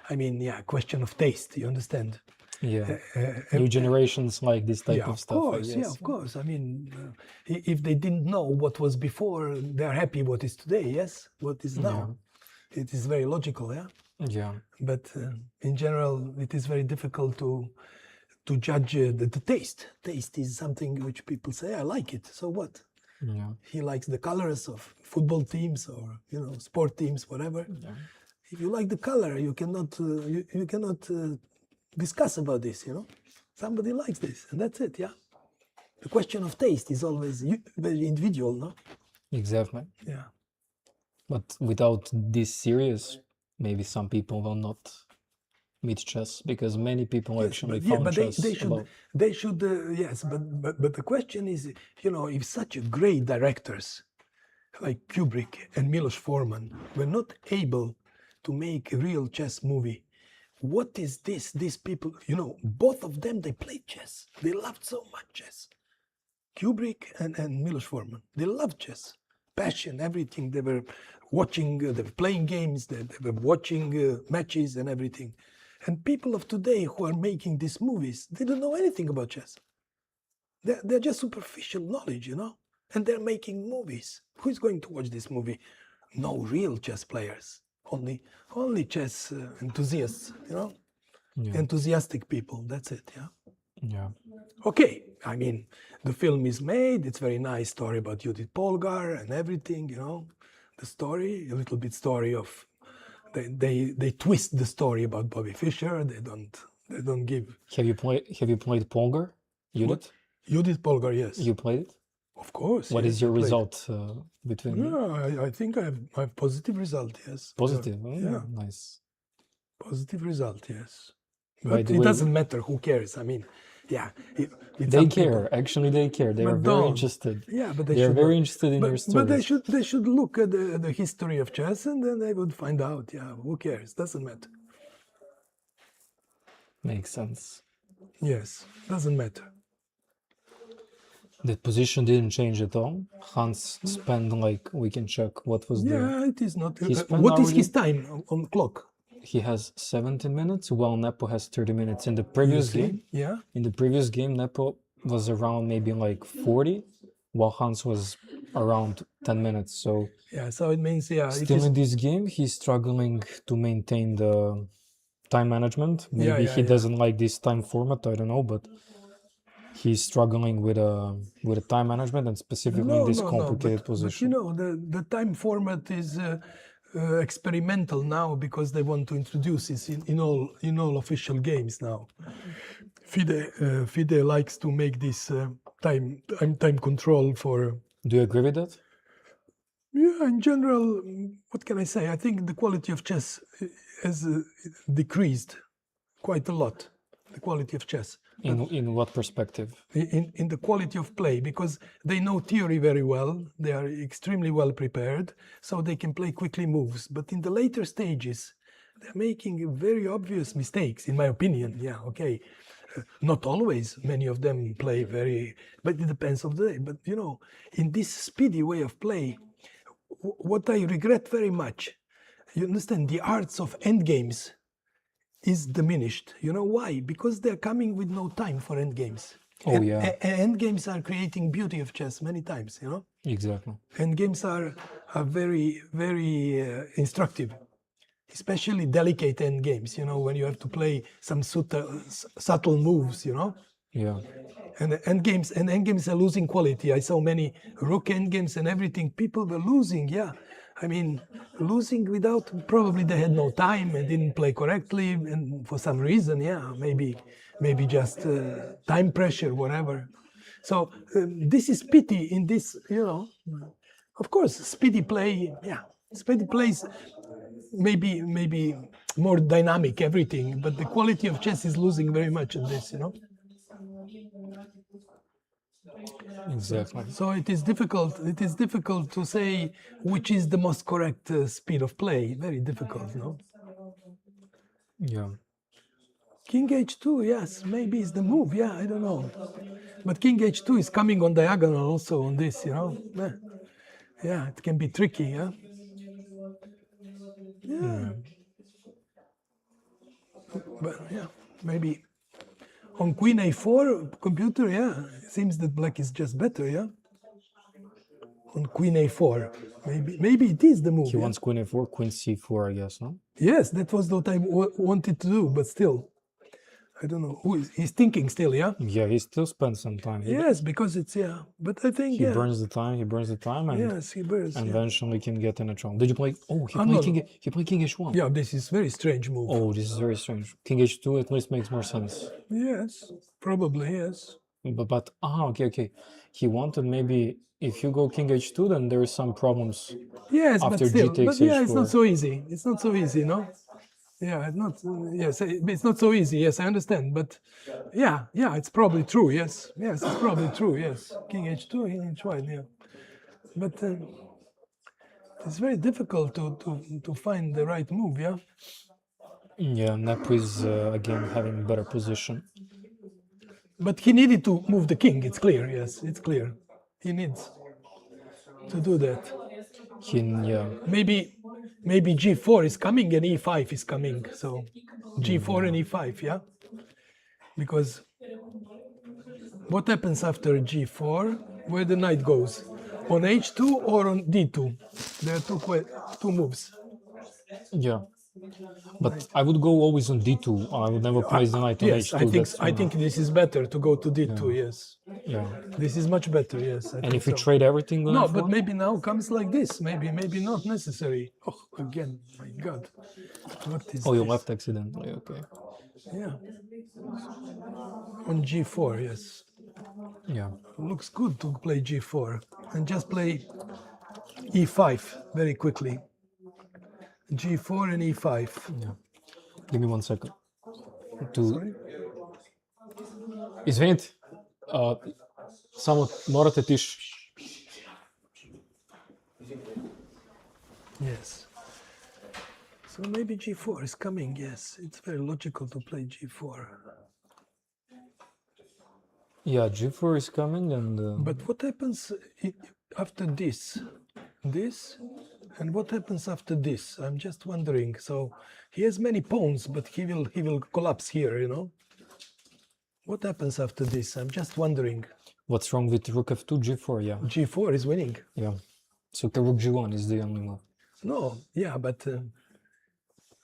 I mean, yeah, question of taste, you understand? Yeah. New generations like this type Yeah, of stuff, I course, guess. yeah, of course. I mean, if they didn't know what was before, they're happy what is today, yes? What is now. It is very logical, yeah? Yeah. But in general, it is very difficult to judge the taste. Taste is something which people say, I like it, so what? Yeah. He likes the colors of football teams or, you know, sport teams, whatever. Yeah. If you like the color, you cannot discuss about this, you know. Somebody likes this, and that's it, yeah. The question of taste is always very individual, no? Exactly. Yeah. But without this series, maybe some people will not meet chess because many people actually found but chess they should yes, but the question is, you know, if such a great directors like Kubrick and Milos Forman were not able to make a real chess movie, what is this? These people, you know, both of them, they played chess. They loved so much chess. Kubrick and Milos Forman, they loved chess. Passion, everything. They were watching, they were playing games, they were watching matches and everything. And people of today who are making these movies, they don't know anything about chess. They're just superficial knowledge, you know? And they're making movies. Who is going to watch this movie? No real chess players. Only chess enthusiasts, you know? Yeah. Enthusiastic people, that's it, yeah? Yeah. Okay, I mean, the film is made, it's very nice story about Judith Polgar and everything, you know? The story, a little bit story of, they twist the story about Bobby Fischer, they don't give. Have you played Polgar? Judith? Judith Polgar, yes. You played it? Of course. What yes, is your I played. result between you? Yeah, I think I have positive result, yes. Positive? Yeah. Nice. Positive result, yes. By But the it way- doesn't matter, who cares? I mean, yeah. It's They some care. people- Actually, they care. They But are very don't. interested. Yeah, but They are should very not. interested in your But they stories. should look at the history of chess and then they would find out. Yeah, who cares? Doesn't matter. Makes sense. Yes, doesn't matter. The position didn't change at all. Hans spent like, we can check what was the. Yeah, it is not. He spent What is already- his time on clock? He has 70 minutes, while Nepo has 30 minutes. In the previous You see? game, Yeah. Nepo was around maybe like 40, while Hans was around 10 minutes. So Yeah. So it means it still is. in this game, he's struggling to maintain the time management. Maybe yeah, he yeah. doesn't like this time format, I don't know, but He's struggling with a time management and specifically in this complicated but position. the time format is experimental now because they want to introduce this in all official games now. FIDE likes to make this time control for. Do you agree with that? Yeah, in general, what can I say? I think the quality of chess has decreased quite a lot. The quality of chess. In what perspective? In the quality of play, because they know theory very well, they are extremely well prepared, so they can play quickly moves. But in the later stages, they're making very obvious mistakes, in my opinion. Yeah, okay. Not always. Many of them play very, but it depends on the day. But in this speedy way of play, what I regret very much, you understand, the arts of endgames is diminished. You know why? Because they're coming with no time for endgames. Oh, yeah. Endgames are creating beauty of chess many times, Exactly. Endgames are very, very instructive, especially delicate endgames, when you have to play some subtle moves, Yeah. And endgames are losing quality. I saw many rook endgames and everything. People were losing, yeah. I mean, losing without, probably they had no time and didn't play correctly, and for some reason, yeah, maybe just time pressure, whatever. So this is pity in this, Of course, speedy play, yeah, speedy plays maybe more dynamic, everything, but the quality of chess is losing very much in this, Exactly. So it is difficult. It is difficult to say which is the most correct speed of play. Very difficult, Yeah. King h2, yes, maybe is the move. Yeah, I don't know. But King h2 is coming on diagonal also on this, Yeah, it can be tricky, yeah. Yeah. But yeah, maybe on Queen a4 computer, yeah, it seems that black is just better, yeah. On Queen a4, maybe it is the move. He wants Queen a4, Queen c4, I guess, no? Yes, that was what I wanted to do, but still, I don't know. He's thinking still, yeah? Yeah, he still spends some time. Yes, because it's, yeah. But I think, He burns the time, and yes, he burns. and Yeah. eventually can get in a trouble. Did you play? Oh, he no, played King h1. Yeah, this is very strange move. Oh, this is very strange. King h2 at least makes more sense. Yes, probably, yes. But okay. He wanted maybe if you go King h2, then there is some problems. Yes, After but still, G takes but yeah, it's h4. not so easy. It's not so easy, no? Yeah, it's not. Yes, it's not so easy. Yes, I understand. But yeah, it's probably true. Yes, it's probably true. Yes, King h2, King h1. Yeah, but it's very difficult to find the right move. Yeah. Yeah, NEPO is again having better position. But he needed to move the king. It's clear. Yes, it's clear. He needs to do that. Yeah. Maybe g4 is coming and e5 is coming. So g4 and e5, yeah? Because what happens after g4? Where the knight goes? On h2 or on d2? There are two moves. Yeah. But I would go always on d2. I would never place the knight on Yes, h2. I think this is better to go to d2, yes. Yeah. This is much better, yes. And if you trade everything on No, f1? but maybe now comes like this. Maybe not necessary. Oh, again, my God. What is Oh, you this? left accidentally, okay. Yeah. On g4, yes. Yeah. Looks good to play g4. And just play e5 very quickly. g4 and e5. Yeah. Give me 1 second. Sorry? Извините, само morate tiše. Yes. So maybe g4 is coming, yes. It's very logical to play g4. Yeah, g4 is coming and... But what happens after this? This? And what happens after this? I'm just wondering. So he has many pawns, but he will collapse here, What happens after this? I'm just wondering. What's wrong with rook f2, g4, yeah. g4 is winning. Yeah. So rook g1 is the only move. No, yeah, but...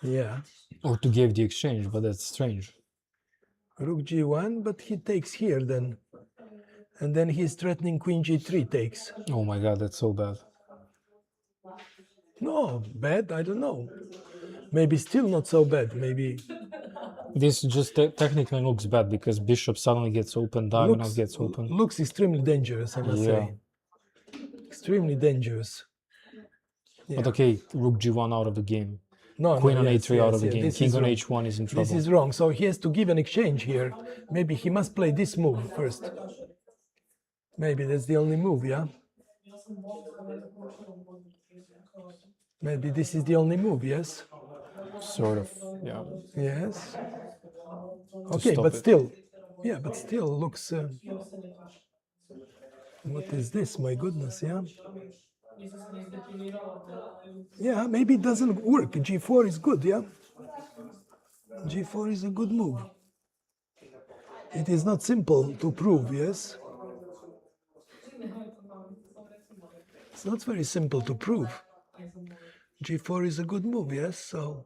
yeah. Or to give the exchange, but that's strange. Rook g1, but he takes here then. and then he's threatening queen g3 takes. Oh my god, that's so bad. No, bad, I don't know. Maybe still not so bad, maybe This just technically looks bad because bishop suddenly gets open, diagonal gets open. looks extremely dangerous, I must Yeah. say. Extremely dangerous. But okay, rook g1 out of the game. No, Queen no, on yes, a3 out yes, of the yes, game. this King is on wrong. h1 is in This trouble. is wrong, so he has to give an exchange here. Maybe he must play this move first. Maybe that's the only move, yeah? Maybe this is the only move, yes? Sort of, yeah. Yes. To Okay, stop but it. still, yeah, but still looks. What is this? My goodness, yeah. Yeah, maybe it doesn't work. G4 is good, yeah. G4 is a good move. It is not simple to prove, yes. It's not very simple to prove. G4 is a good move, yes. So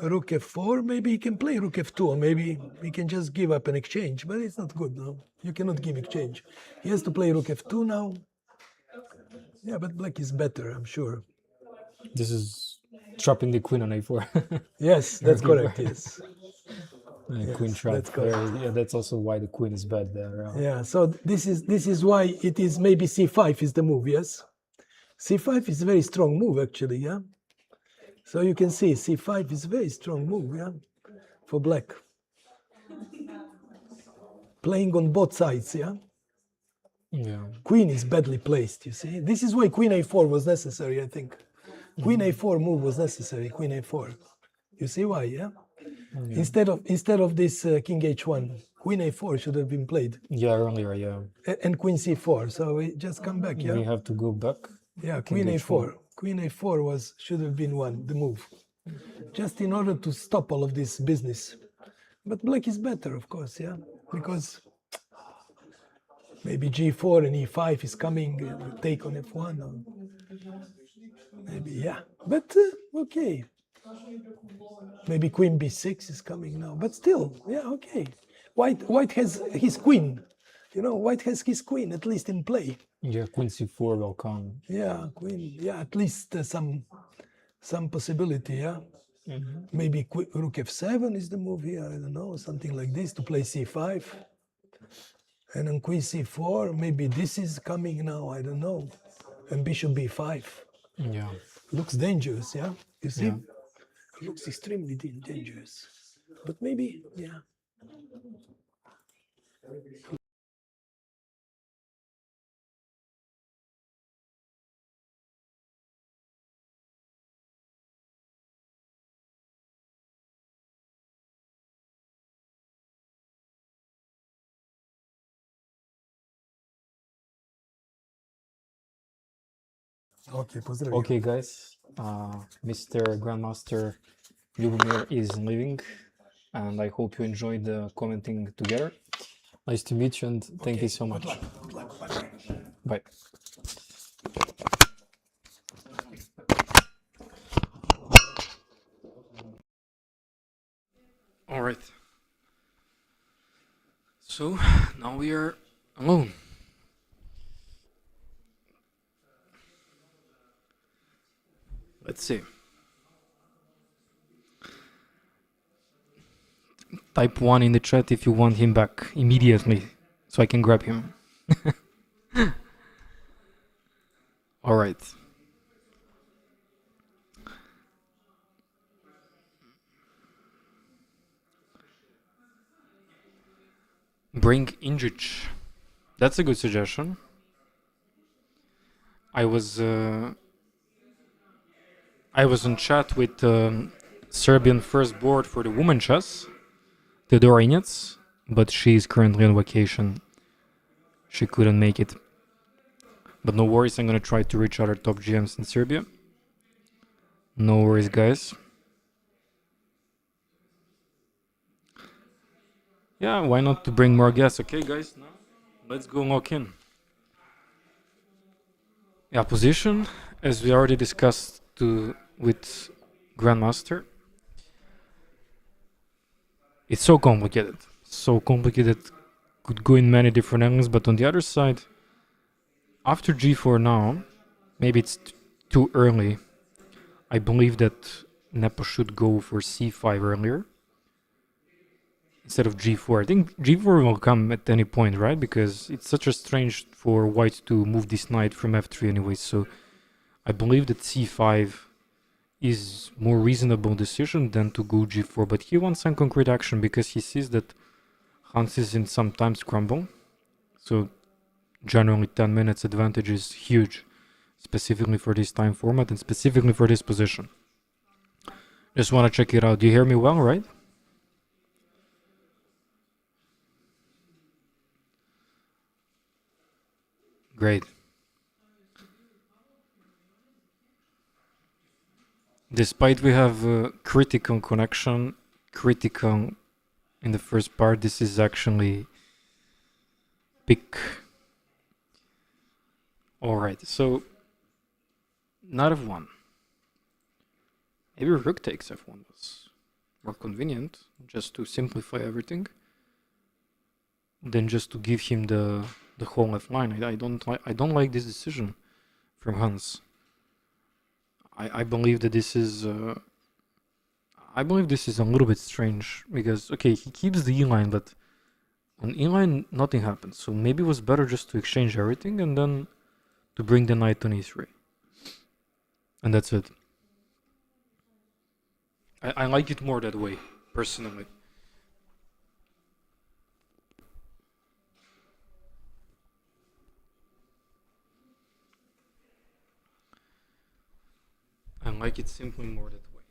rook f4, maybe he can play rook f2, or maybe he can just give up an exchange, but it's not good, no. You cannot give exchange. He has to play rook f2 now. Yeah, but black is better, I'm sure. This is trapping the queen on a4. Yes, that's correct, yes. Queen trap. that's correct. Yeah, that's also why the queen is bad there. Yeah, so this is why it is maybe c5 is the move, yes? c5 is a very strong move, actually, yeah? So you can see c5 is a very strong move, yeah, for black. Playing on both sides, yeah? Yeah. Queen is badly placed, you see? This is why queen a4 was necessary, I think. Queen a4 move was necessary, queen a4. You see why, yeah? Instead of this king h1, queen a4 should have been played. Yeah, earlier, yeah. And queen c4, so we just come back, yeah? We have to go back. Yeah, King queen h4. a4. Queen a4 should have been the move. Just in order to stop all of this business. But black is better, of course, yeah? Because maybe g4 and e5 is coming, take on f1, or maybe, yeah. But, okay. Maybe queen b6 is coming now, but still, yeah, okay. White has his queen. You know, white has his queen, at least in play. Yeah, queen c4 will come. Yeah, queen, yeah, at least some possibility, yeah. Maybe rook f7 is the move here, I don't know, something like this to play c5. And on queen c4, maybe this is coming now, I don't know. And bishop b5. Yeah. Looks dangerous, yeah? You see? Yeah. Looks extremely dangerous. But maybe, yeah. Okay, Okay, guys. Mr. Grandmaster Ljubomir is leaving, and I hope you enjoyed the commenting together. Nice to meet you, and thank you so much. Good luck. Bye. All right. So now we are alone. Let's see. Type 1 in the chat if you want him back immediately, so I can grab him. All right. Bring Indjic. That's a good suggestion. I was on chat with Serbian first board for the women chess, Teodora Inets, but she is currently on vacation. She couldn't make it. But no worries, I'm gonna try to reach other top GMs in Serbia. No worries, guys. Yeah, why not to bring more guests? Okay, guys, now let's go lock in. Yeah, position, as we already discussed with Grandmaster. It's so complicated. So complicated. could go in many different angles, but on the other side, after g4 now, maybe it's too early. I believe that NEPO should go for c5 earlier instead of g4. I think g4 will come at any point, right? Because it's such a strange for white to move this knight from f3 anyway. So I believe that c5 is more reasonable decision than to go g4. But he wants some concrete action because he sees that Hans is in some time scramble. So generally 10 minutes advantage is huge, specifically for this time format and specifically for this position. Just want to check it out. Do you hear me well, right? Great. Despite we have a critical connection, critical in the first part, this is actually pick. Alright, so knight f1. Maybe rook takes f1 was more convenient, just to simplify everything, than just to give him the whole f line. I don't like this decision from Hans. I believe that this is I believe this is a little bit strange because okay, he keeps the e line, but on e line nothing happens. So maybe it was better just to exchange everything and then to bring the knight on e3, and that's it. I like it more that way, personally. I like it simply more that way.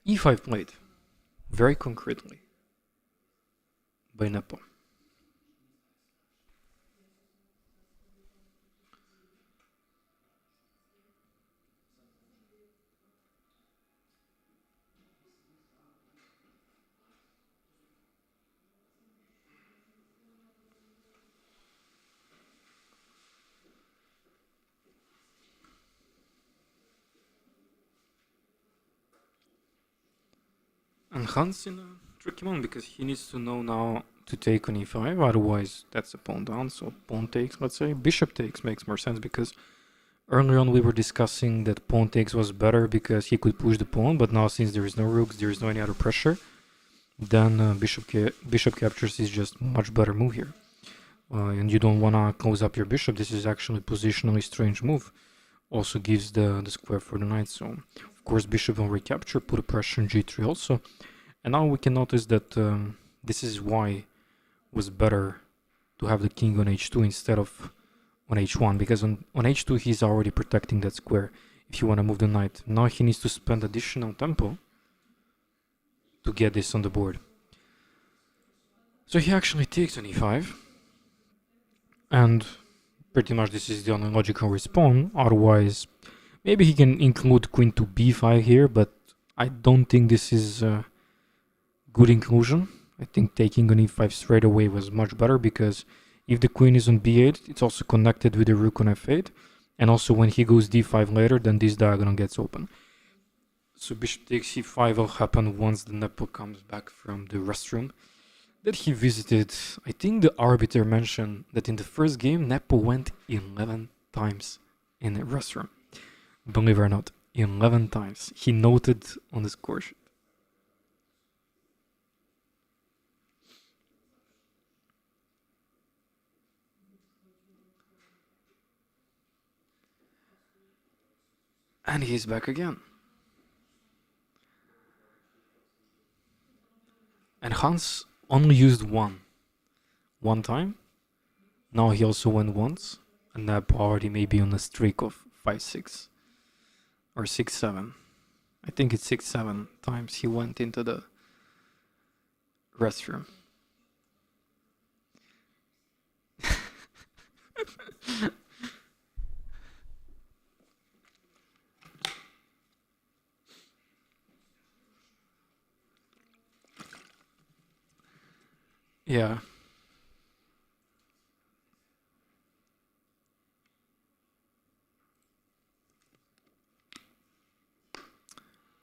e5 played, very concretely, by NEPO. And Hans in a tricky one because he needs to know now to take on e5, otherwise that's a pawn down, so pawn takes, let's say. Bishop takes makes more sense because earlier on we were discussing that pawn takes was better because he could push the pawn, but now since there is no rooks, there is no any other pressure, then bishop captures is just much better move here. And you don't want to close up your bishop. This is actually positionally strange move. Also gives the square for the knight, so of course bishop will recapture, put a pressure on g3 also. And now we can notice that this is why it was better to have the king on h2 instead of on h1, because on h2 he's already protecting that square if you want to move the knight. Now he needs to spend additional tempo to get this on the board. So he actually takes on e5, and pretty much this is the only logical response. Otherwise, maybe he can include queen to b5 here, but I don't think this is a good inclusion. I think taking on e5 straight away was much better, because if the queen is on b8, it's also connected with the rook on f8, and also when he goes d5 later, then this diagonal gets open. So bishop takes c5 will happen once the NEPO comes back from the restroom that he visited. I think the arbiter mentioned that in the first game NEPO went 11 times in the restroom. Believe it or not, 11 times. He noted on the score sheet. And he's back again. And Hans only used one time. Now he also went once, and NEPO already maybe on a streak of 5-6 or 6-7. I think it's 6-7 times he went into the restroom. Yeah.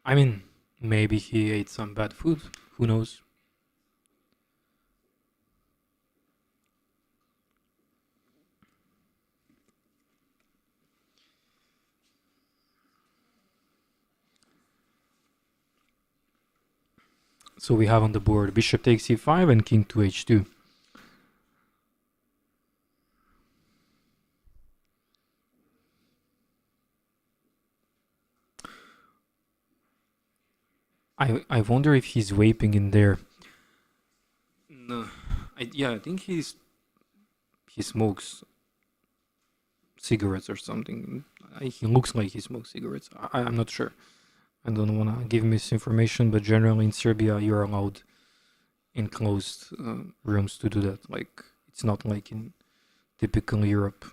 I mean, maybe he ate some bad food. Who knows? So we have on the board bishop takes e5 and king to h2. I wonder if he's vaping in there. No, I think he smokes cigarettes or something. He looks like he smokes cigarettes. I'm not sure. I don't want to give misinformation, but generally in Serbia you're allowed in closed rooms to do that. Like, it's not like in typical Europe.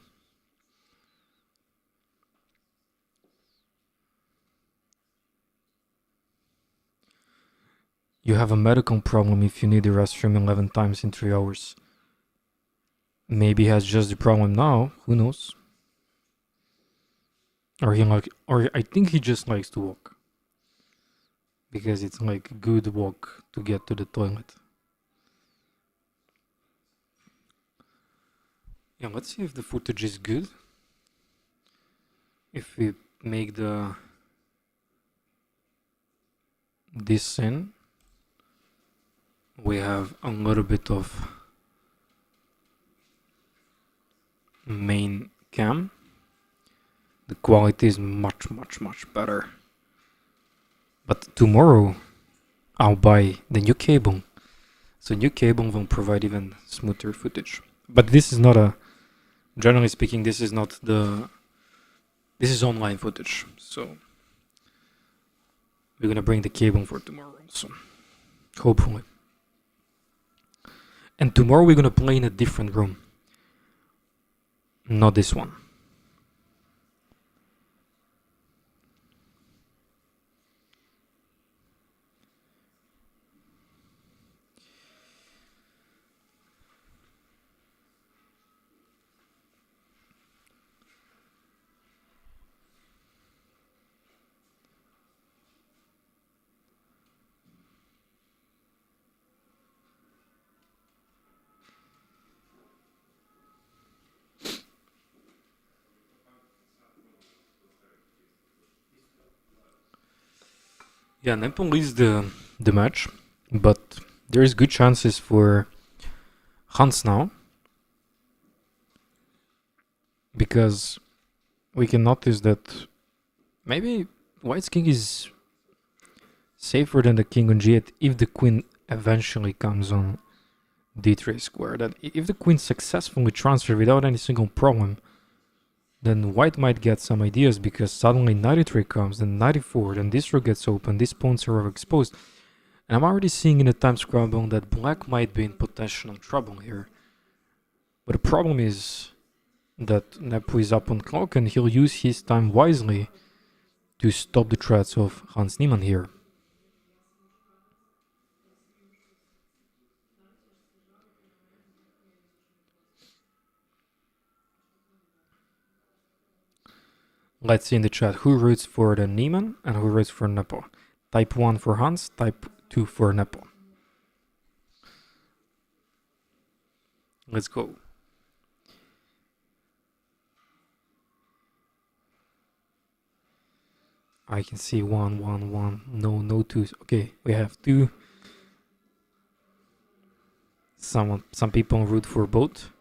You have a medical problem if you need the restroom 11 times in 3 hours. Maybe he has just the problem now, who knows? Or I think he just likes to walk. Because it's like a good walk to get to the toilet. Yeah, let's see if the footage is good. If we make this scene, we have a little bit of main cam. The quality is much better. But tomorrow I'll buy the new cable. So new cable will provide even smoother footage. But this is not generally speaking, this is online footage. So we're gonna bring the cable for tomorrow also. Hopefully. And tomorrow we're gonna play in a different room. Not this one. Yeah, NEPO leads the match, but there is good chances for HANS now, because we can notice that maybe White's king is safer than the king on g8 if the queen eventually comes on d3 square. That if the queen successfully transfers without any single problem, then White might get some ideas, because suddenly 93 comes, then 94, then this rook gets open, these pawns are exposed. And I'm already seeing in the time scramble that Black might be in potential trouble here. But the problem is that NEPO is up on clock and he'll use his time wisely to stop the threats of Hans Niemann here. Let's see in the chat who roots for the Niemann and who roots for NEPO. Type 1 for Hans, type 2 for NEPO. Let's go. I can see 1, 1, 1. No twos. Okay, we have 2. Some people root for both.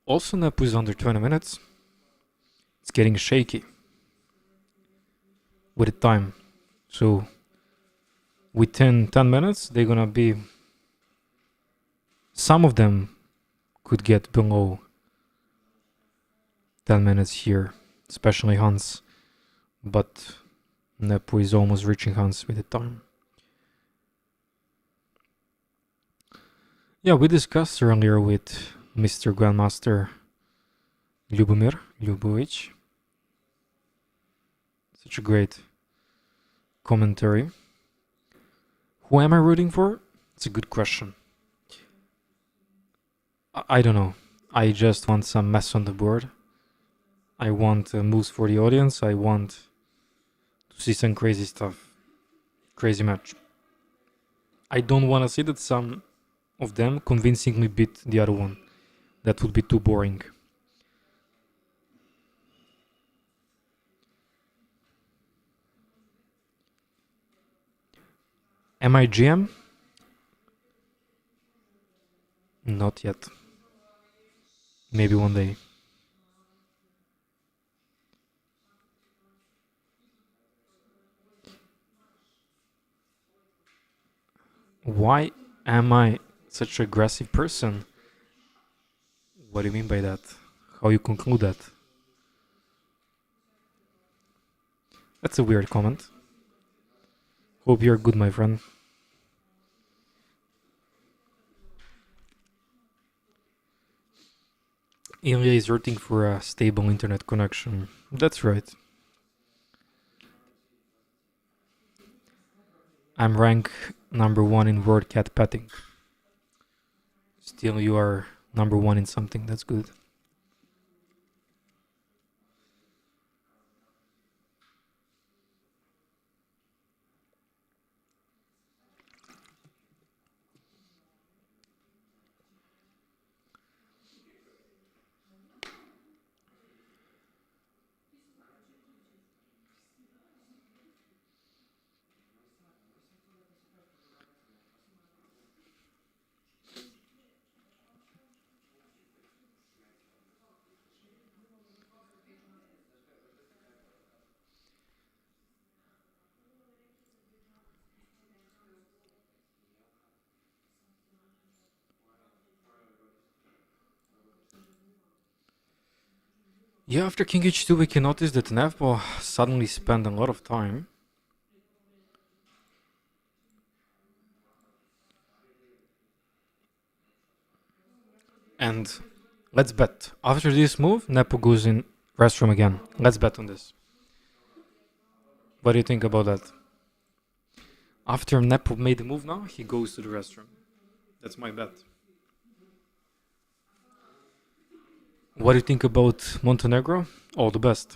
Also, NEPO is under 20 minutes. It's getting shaky with the time. So within 10 minutes, they're gonna be... Some of them could get below 10 minutes here, especially Hans. But NEPO is almost reaching Hans with the time. Yeah, we discussed earlier with Mr. Grandmaster Ljubovic. Such a great commentary. Who am I rooting for? It's a good question. I don't know. I just want some mess on the board. I want moves for the audience. I want to see some crazy stuff. Crazy match. I don't want to see that some of them convincingly beat the other one. That would be too boring. Am I GM? Not yet. Maybe one day. Why am I such an aggressive person? What do you mean by that? How you conclude that? That's a weird comment. Hope you're good, my friend. Eleyah is rooting for a stable internet connection. That's right. I'm rank number 1 in word cat petting. Still, you are number 1 in something. That's good. Yeah, after King H2 we can notice that NEPO suddenly spent a lot of time. And let's bet. After this move, NEPO goes in restroom again. Let's bet on this. What do you think about that? After NEPO made the move now, he goes to the restroom. That's my bet. What do you think about Montenegro? All the best.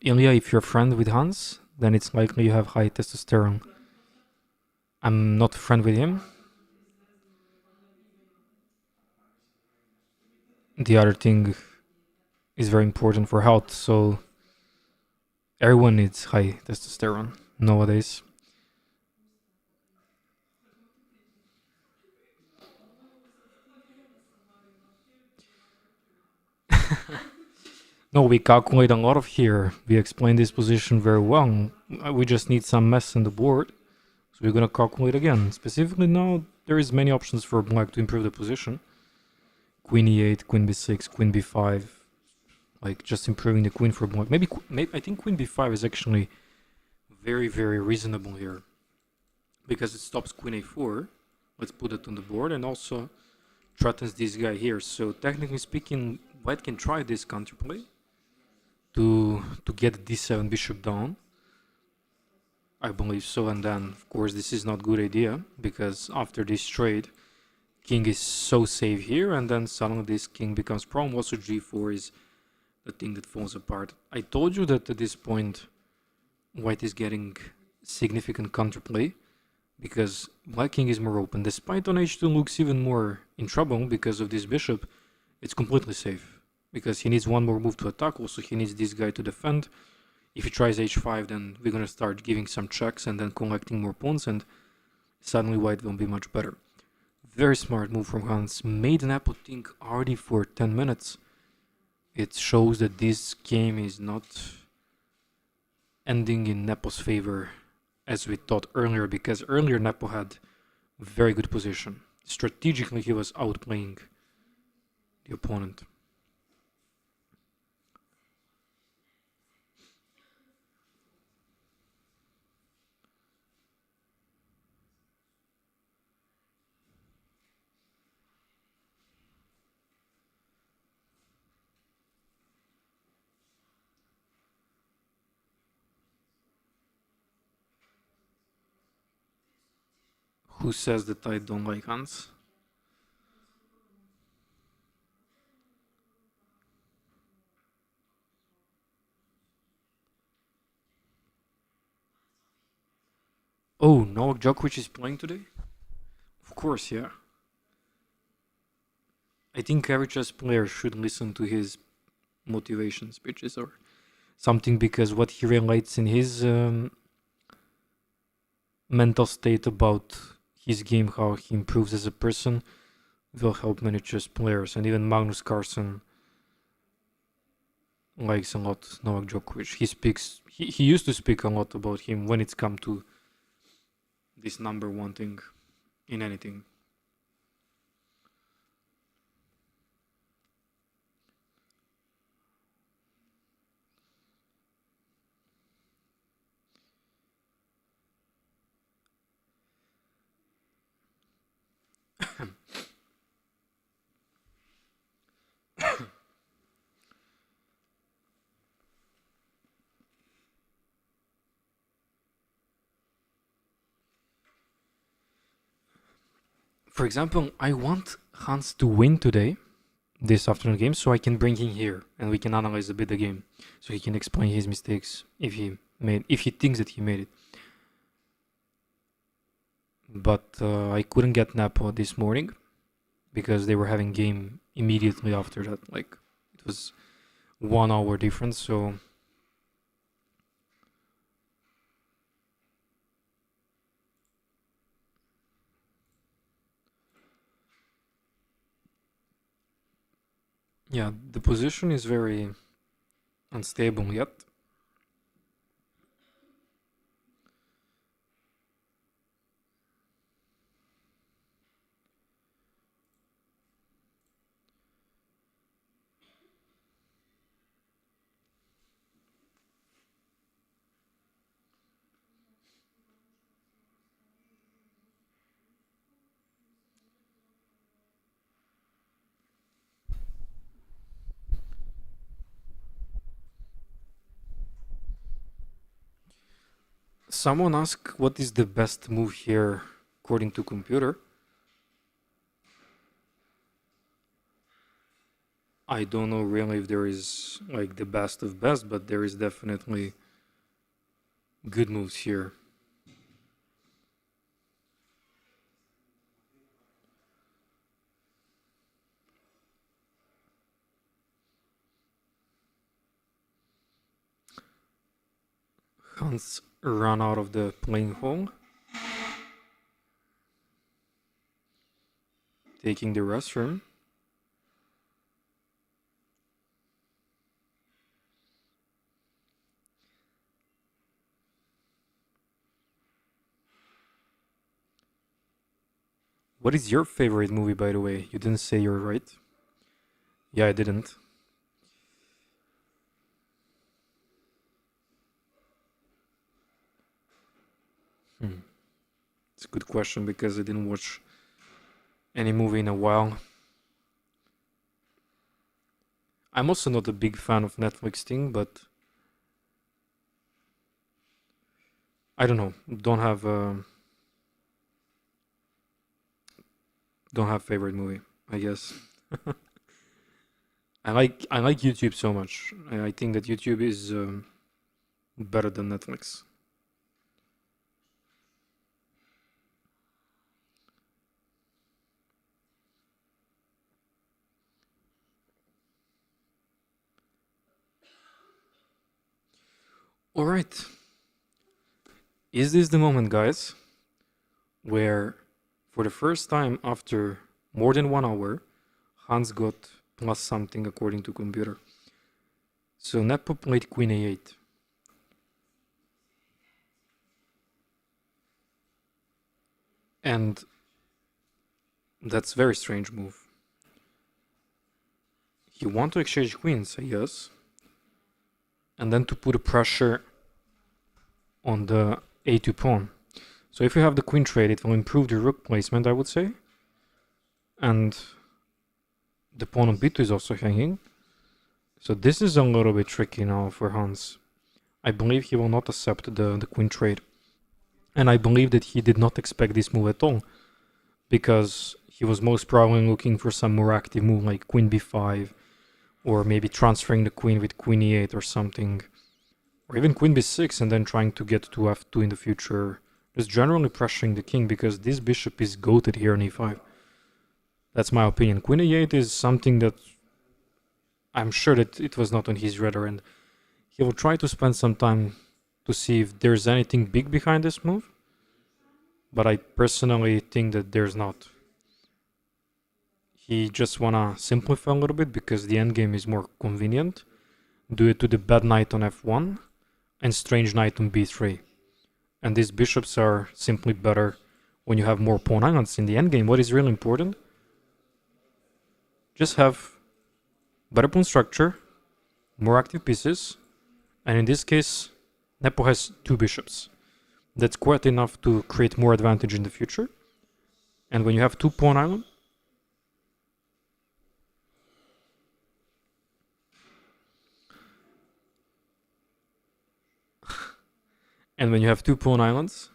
Eleyah, if you're a friend with Hans, then it's likely you have high testosterone. I'm not a friend with him. The other thing is very important for health, so everyone needs high testosterone nowadays. No, we calculate a lot of here. We explain this position very well. We just need some mess on the board. So we're gonna calculate again. Specifically now, there is many options for black to improve the position. Queen e8, queen b6, queen b5. Like just improving the queen for black. Maybe I think queen b5 is actually very, very reasonable here. Because it stops queen a4. Let's put it on the board. And also threatens this guy here. So technically speaking, white can try this counterplay to get d7 bishop down. I believe so. And then, of course, this is not a good idea, because after this trade, king is so safe here, and then suddenly this king becomes problem. Also, g4 is the thing that falls apart. I told you that at this point, white is getting significant counterplay, because black king is more open. Despite on h2 looks even more in trouble because of this bishop, it's completely safe. Because he needs one more move to attack. Also, he needs this guy to defend. If he tries h5, then we're gonna start giving some checks and then collecting more pawns, and suddenly white will be much better. Very smart move from Hans. Made NEPO think already for 10 minutes. It shows that this game is not ending in NEPO's favor as we thought earlier, because earlier Nepo had very good position. Strategically, he was outplaying the opponent. Who says that I don't like Hans? Oh, Novak Djokovic is playing today? Of course, yeah. I think every chess player should listen to his motivation speeches or something, because what he relates in his mental state about his game, how he improves as a person, will help many chess players. And even Magnus Carlsen likes a lot Novak Djokovic. He used to speak a lot about him when it's come to this number one thing in anything. For example, I want Hans to win today, this afternoon game, so I can bring him here and we can analyze a bit the game, so he can explain his mistakes if he thinks that he made it. But I couldn't get Nepo this morning because they were having game immediately after that. Like, it was 1 hour difference, so yeah, the position is very unstable yet. Someone asked what is the best move here according to computer. I don't know really if there is like the best of best, but there is definitely good moves here. Hans run out of the playing hall, taking the restroom. What is your favorite movie, by the way? You didn't say you're right. Yeah, I didn't. It's a good question because I didn't watch any movie in a while. I'm also not a big fan of Netflix thing, but I don't know. Don't have favorite movie, I guess. I like YouTube so much. I think that YouTube is better than Netflix. All right. Is this the moment, guys, where for the first time after more than 1 hour, Hans got plus something according to computer? So Nepo played Queen A8. And that's a very strange move. You want to exchange queens, yes, and then to put a pressure on the a2 pawn. So if you have the queen trade, it will improve the rook placement, I would say. And the pawn on b2 is also hanging. So this is a little bit tricky now for Hans. I believe he will not accept the queen trade. And I believe that he did not expect this move at all, because he was most probably looking for some more active move like queen b5, or maybe transferring the queen with queen e8 or something, or even queen b6 and then trying to get to f2 in the future. Just generally pressuring the king, because this bishop is goated here on e5. That's my opinion. Queen e8 is something that I'm sure that it was not on his radar, and he will try to spend some time to see if there's anything big behind this move. But I personally think that there's not. He just wanna simplify a little bit because the endgame is more convenient. Do it to the bad knight on f1 and strange knight on b3. And these bishops are simply better when you have more pawn islands in the endgame. What is really important? Just have better pawn structure, more active pieces, and in this case, Nepo has 2 bishops. That's quite enough to create more advantage in the future. And when you have 2 pawn islands,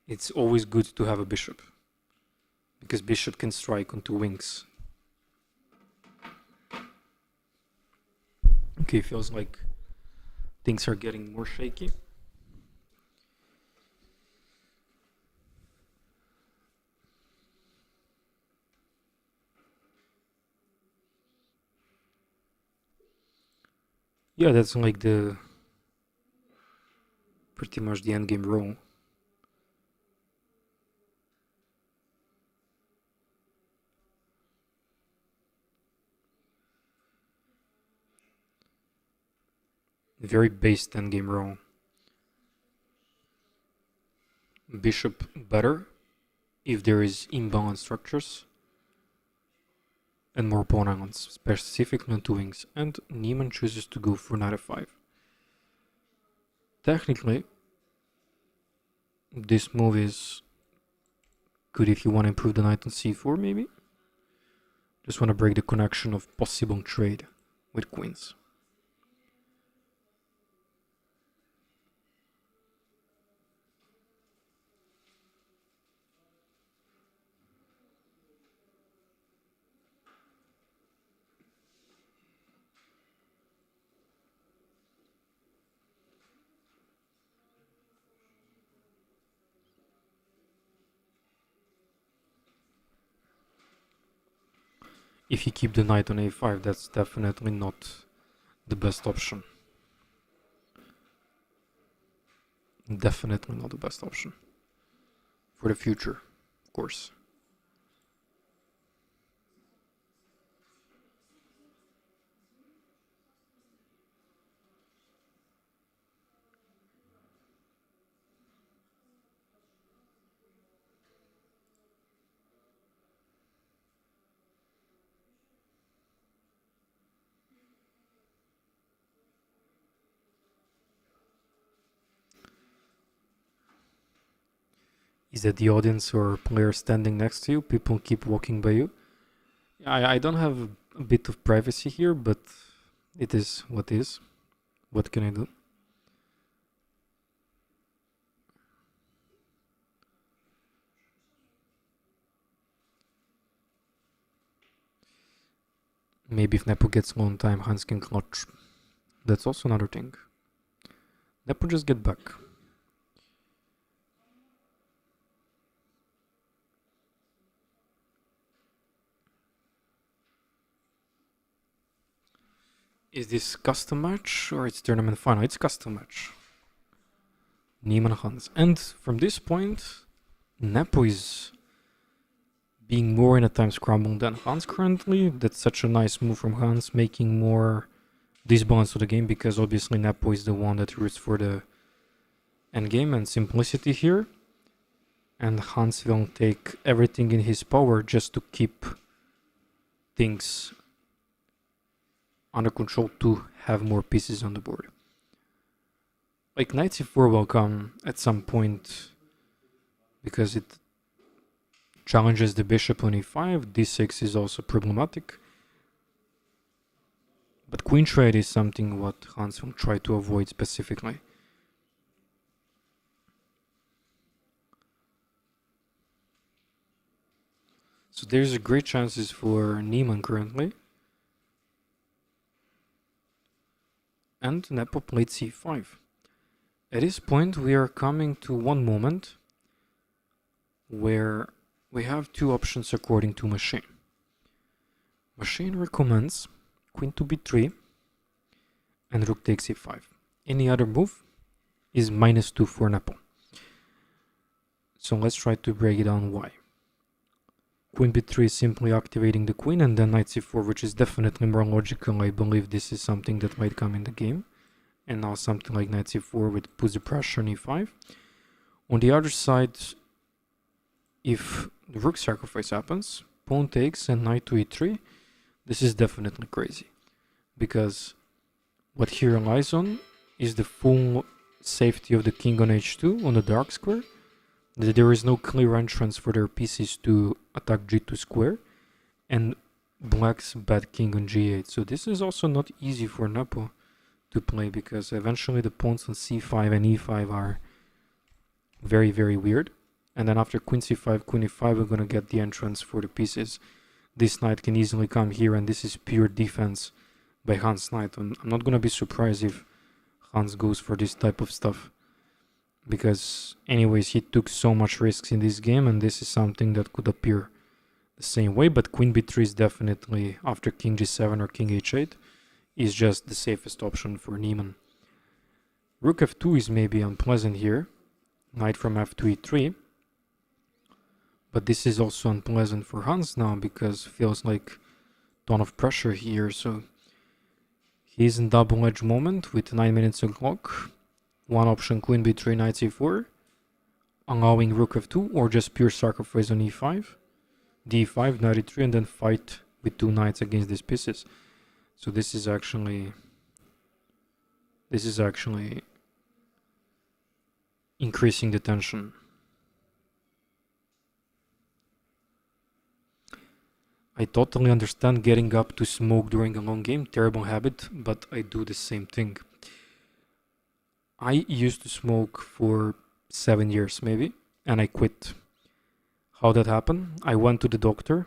it's always good to have a bishop, because bishop can strike on 2 wings. Okay, feels like things are getting more shaky. Yeah, that's like pretty much the endgame role. Very based endgame role. Bishop better if there is imbalanced structures and more pawn islands, specifically on 2 wings. And Niemann chooses to go for knight f5. Technically, this move is good if you want to improve the knight on c4, maybe. Just want to break the connection of possible trade with queens. If you keep the knight on a5, that's definitely not the best option. Definitely not the best option. For the future, of course. Is that the audience or player standing next to you? People keep walking by you. I don't have a bit of privacy here, but it is what is. What can I do? Maybe if Nepo gets low on time, Hans can clutch. That's also another thing. Nepo just get back. Is this custom match or it's tournament final? It's custom match. Niemann Hans. And from this point, Nepo is being more in a time scramble than Hans currently. That's such a nice move from Hans, making more disbalance to the game, because obviously Nepo is the one that roots for the endgame and simplicity here. And Hans will take everything in his power just to keep things under control to have more pieces on the board. Like knight c4 will come at some point because it challenges the bishop on e5. d6 is also problematic. But queen trade is something what Hans will try to avoid specifically. So there's a great chances for Niemann currently. And Nepo played c5. At this point we are coming to one moment where we have two options according to machine. Machine recommends queen to b3 and rook takes e5. Any other move is -2 for Nepo. So let's try to break it down why. Queen b3 is simply activating the queen, and then knight c4, which is definitely more logical. I believe this is something that might come in the game. And now something like knight c4 which puts the pressure on e5. On the other side, if the rook sacrifice happens, pawn takes and knight to e3, this is definitely crazy. Because what he relies on is the full safety of the king on h2 on the dark square. There is no clear entrance for their pieces to attack g2 square, and black's bad king on g8. So this is also not easy for Nepo to play, because eventually the pawns on c5 and e5 are very, very weird. And then after queen c5, queen e5, we're gonna get the entrance for the pieces. This knight can easily come here, and this is pure defense by Hans' knight. And I'm not gonna be surprised if Hans goes for this type of stuff, because anyways he took so much risks in this game, and this is something that could appear the same way. But queen b3 is definitely, after king g7 or king h8, is just the safest option for Niemann. Rook f2 is maybe unpleasant here, knight from f to e3, but this is also unpleasant for Hans now, because feels like ton of pressure here. So he's in double-edged moment with 9 minutes of clock. One option, queen b3, knight c4, allowing rook f2, or just pure sacrifice on e5, d5, knight e3, and then fight with two knights against these pieces. So this is actually increasing the tension. I totally understand getting up to smoke during a long game, terrible habit, but I do the same thing. I used to smoke for 7 years maybe, and I quit. How that happened? I went to the doctor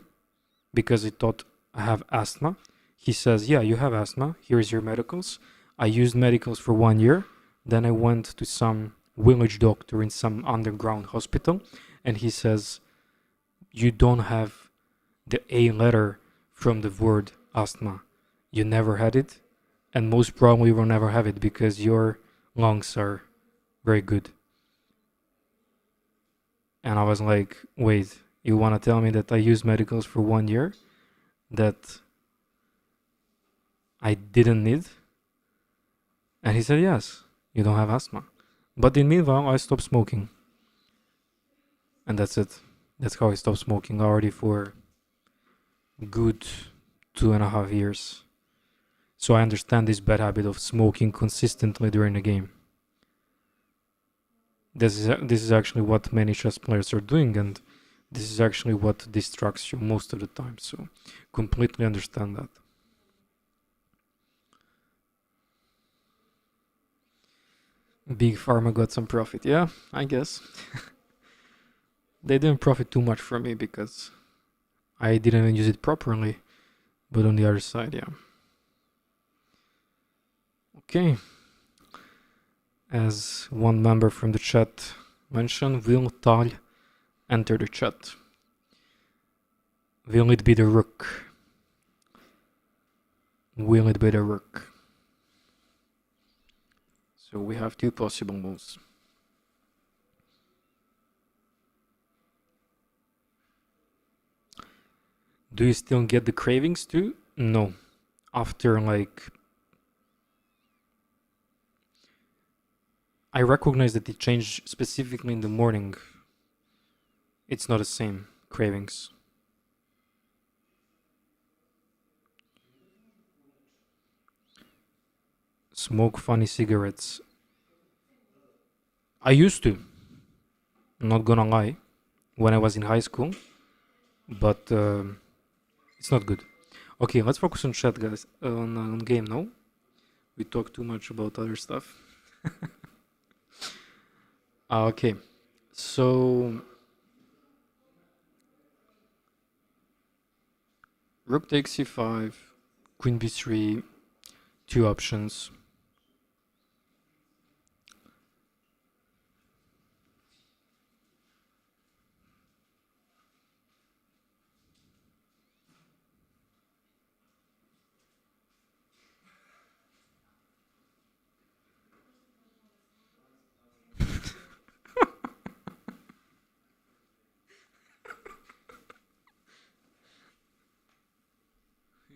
because I thought I have asthma. He says, yeah, you have asthma, here's your medicals. I used medicals for 1 year, then I went to some village doctor in some underground hospital, and he says, you don't have the A letter from the word asthma. You never had it, and most probably will never have it, because your lungs are very good. And I was like, wait, you want to tell me that I used medicals for 1 year that I didn't need? And he said, yes, you don't have asthma. But in meanwhile, I stopped smoking. And that's it. That's how I stopped smoking, already for good 2.5 years. So I understand this bad habit of smoking consistently during the game. This is actually what many chess players are doing, and this is actually what distracts you most of the time. So completely understand that. Big Pharma got some profit, yeah, I guess. They didn't profit too much from me because I didn't even use it properly, but on the other side, yeah. Okay. As one member from the chat mentioned, will Tal enter the chat? Will it be the rook? Will it be the rook? So we have two possible moves. Do you still get the cravings too? No. After I recognize that it changed specifically in the morning It's not the same cravings. Smoke funny cigarettes. I used to. I'm not gonna lie. When I was in high school. But it's not good. Okay, let's focus on chat, guys. On game now. We talk too much about other stuff. Okay, so rook takes c5, queen b3, two options.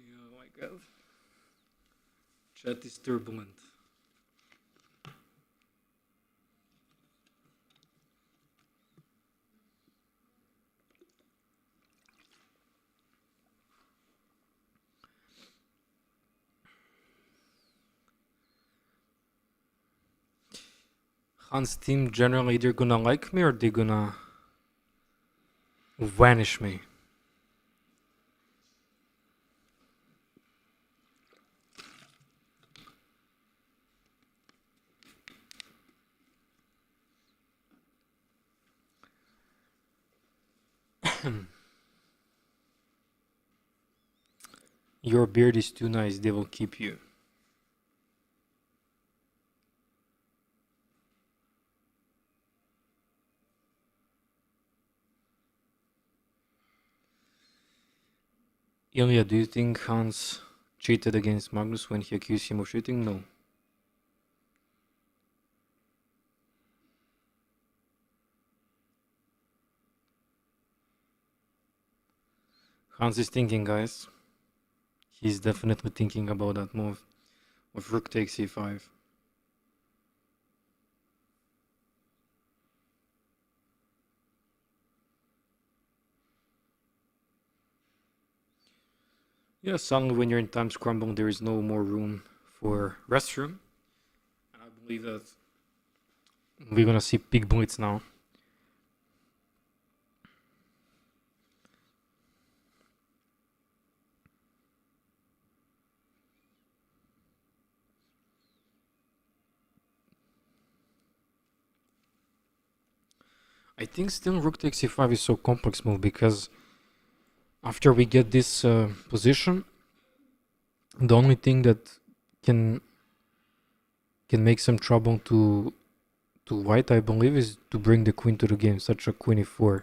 Oh my god. Chat is turbulent. Hans team generally they're gonna like me or they're gonna vanish me. Your beard is too nice, they will keep you. Eleyah, do you think Hans cheated against Magnus when he accused him of cheating? No. Hans is thinking, guys. He's definitely thinking about that move of rook takes e5. Yeah, suddenly when you're in time scramble, there is no more room for restroom. And I believe that we're gonna see big blitz now. I think still rook takes e5 is so complex move because after we get this position, the only thing that can make some trouble to white, I believe, is to bring the queen to the game, such a queen e4.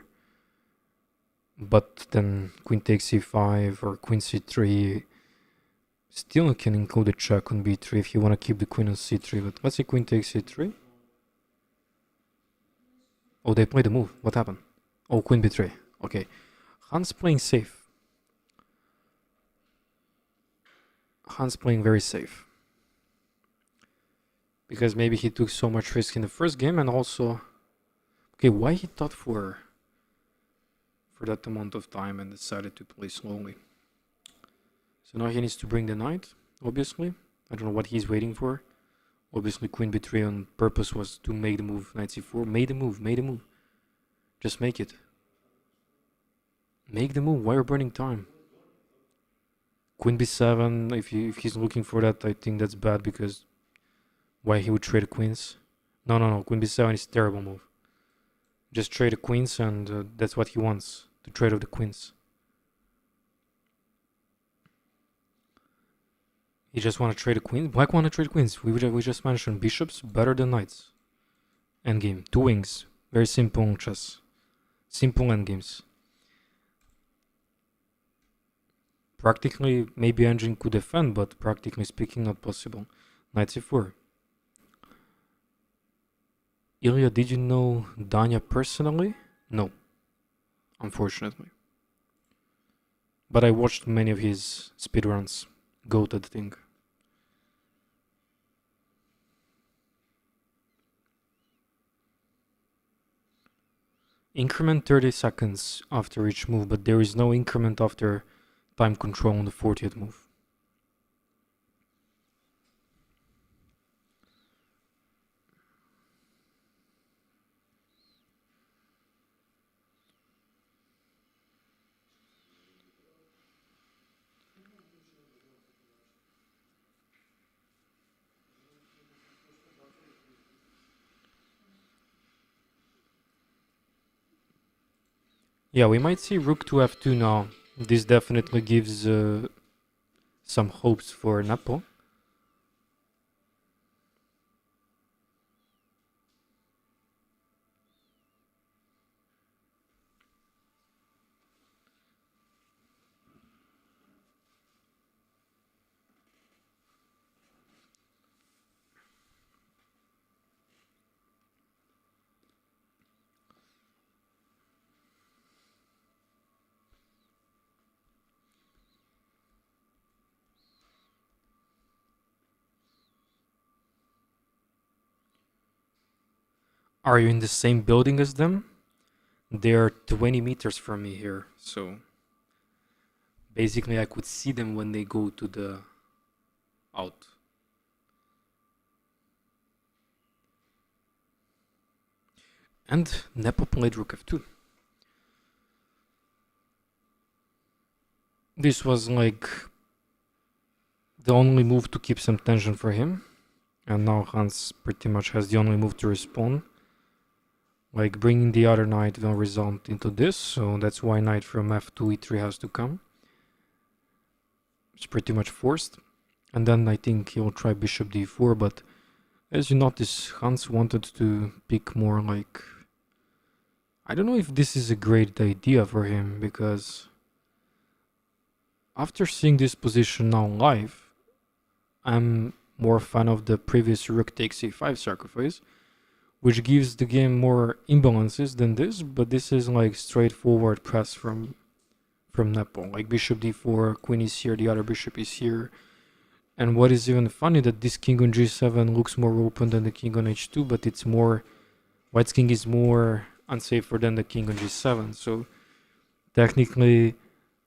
But then queen takes c5 or queen c3 still can include a check on b3 if you want to keep the queen on c3. But let's say queen takes c3. Oh, they played the move. What happened? Oh, queen b3. Okay. Hans playing safe. Hans playing very safe. Because maybe he took so much risk in the first game and also... Okay, why he thought for that amount of time and decided to play slowly. So now he needs to bring the knight, obviously. I don't know what he's waiting for. Obviously queen b3 on purpose was to make the move knight c4. Made the move. Just make it. Make the move, why are you burning time? Queen b7, if he's looking for that, I think that's bad because why he would trade the queens? No, queen b7 is a terrible move. Just trade the queens and that's what he wants, to trade off the queens. You just want to trade the queens? Black want to trade queens. We just mentioned bishops better than knights. Endgame, two wings. Very simple chess. Simple endgames. Practically, maybe engine could defend, but practically speaking, not possible. Knight c4. Eleyah, did you know Danya personally? No, unfortunately. But I watched many of his speedruns. Goated thing. Increment 30 seconds after each move, but there is no increment after time control on the 40th move. Yeah, we might see rook to f2 now. This definitely gives some hopes for NEPO. Are you in the same building as them? They're 20 meters from me here, so basically I could see them when they go to the out. And NEPO played rook f2. This was like the only move to keep some tension for him. And now Hans pretty much has the only move to respond. Like bringing the other knight will result into this, so that's why knight from f2 e3 has to come. It's pretty much forced. And then I think he'll try bishop d4, but as you notice, Hans wanted to pick more like... I don't know if this is a great idea for him, because after seeing this position now live, I'm more a fan of the previous rook takes e5 sacrifice, which gives the game more imbalances than this, but this is like straightforward press from NEPO. Like bishop d4, queen is here, the other bishop is here. And what is even funny that this king on g7 looks more open than the king on h2, but it's more... White's king is more unsafer than the king on g7, so technically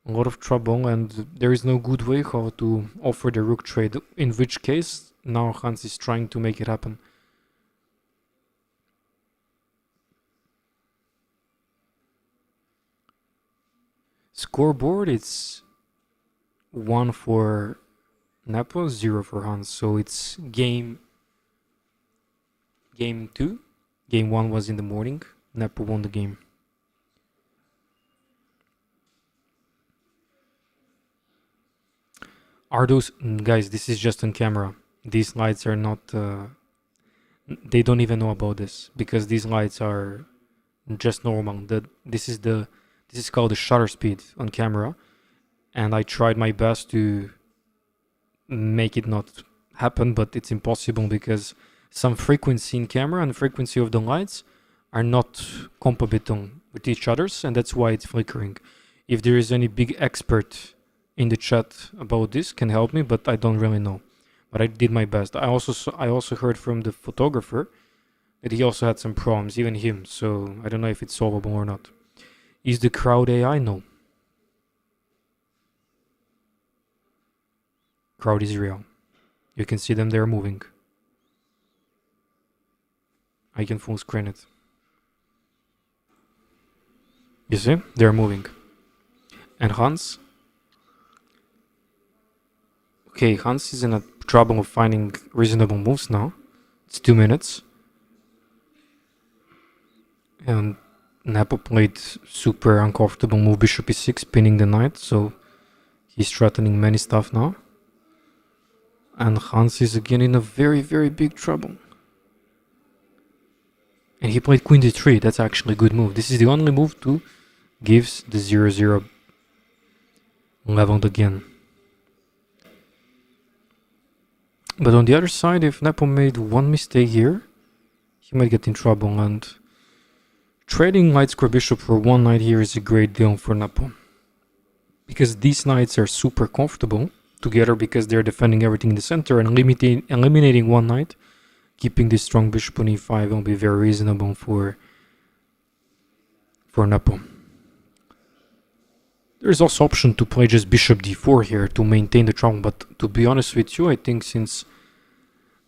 a lot of trouble, and there is no good way how to offer the rook trade, in which case now Hans is trying to make it happen. Scoreboard, it's 1 for NEPO, 0 for Hans, so it's game 2. Game 1 was in the morning. NEPO won the game. Are those... Guys, this is just on camera. These lights are not... they don't even know about this, because these lights are just normal. This is called the shutter speed on camera, and I tried my best to make it not happen, but it's impossible because some frequency in camera and frequency of the lights are not compatible with each other's, and that's why it's flickering. If there is any big expert in the chat about this, can help me, but I don't really know. But I did my best. I also heard from the photographer that he also had some problems, even him, so I don't know if it's solvable or not. Is the crowd AI? No. Crowd is real. You can see them, they're moving. I can full screen it. You see? They're moving. And Hans? Okay, Hans is in a trouble of finding reasonable moves now. It's 2 minutes. And NEPO played super uncomfortable move bishop e6, pinning the knight, so he's threatening many stuff now. And Hans is again in a very, very big trouble. And he played queen d3, that's actually a good move. This is the only move to give the 0-0 leveled again. But on the other side, if NEPO made one mistake here, he might get in trouble, and trading light square bishop for one knight here is a great deal for NEPO. Because these knights are super comfortable together because they're defending everything in the center, and eliminating one knight, keeping this strong bishop on e5 will be very reasonable for for Nepo. There's also option to play just bishop d4 here to maintain the trouble, but to be honest with you, I think since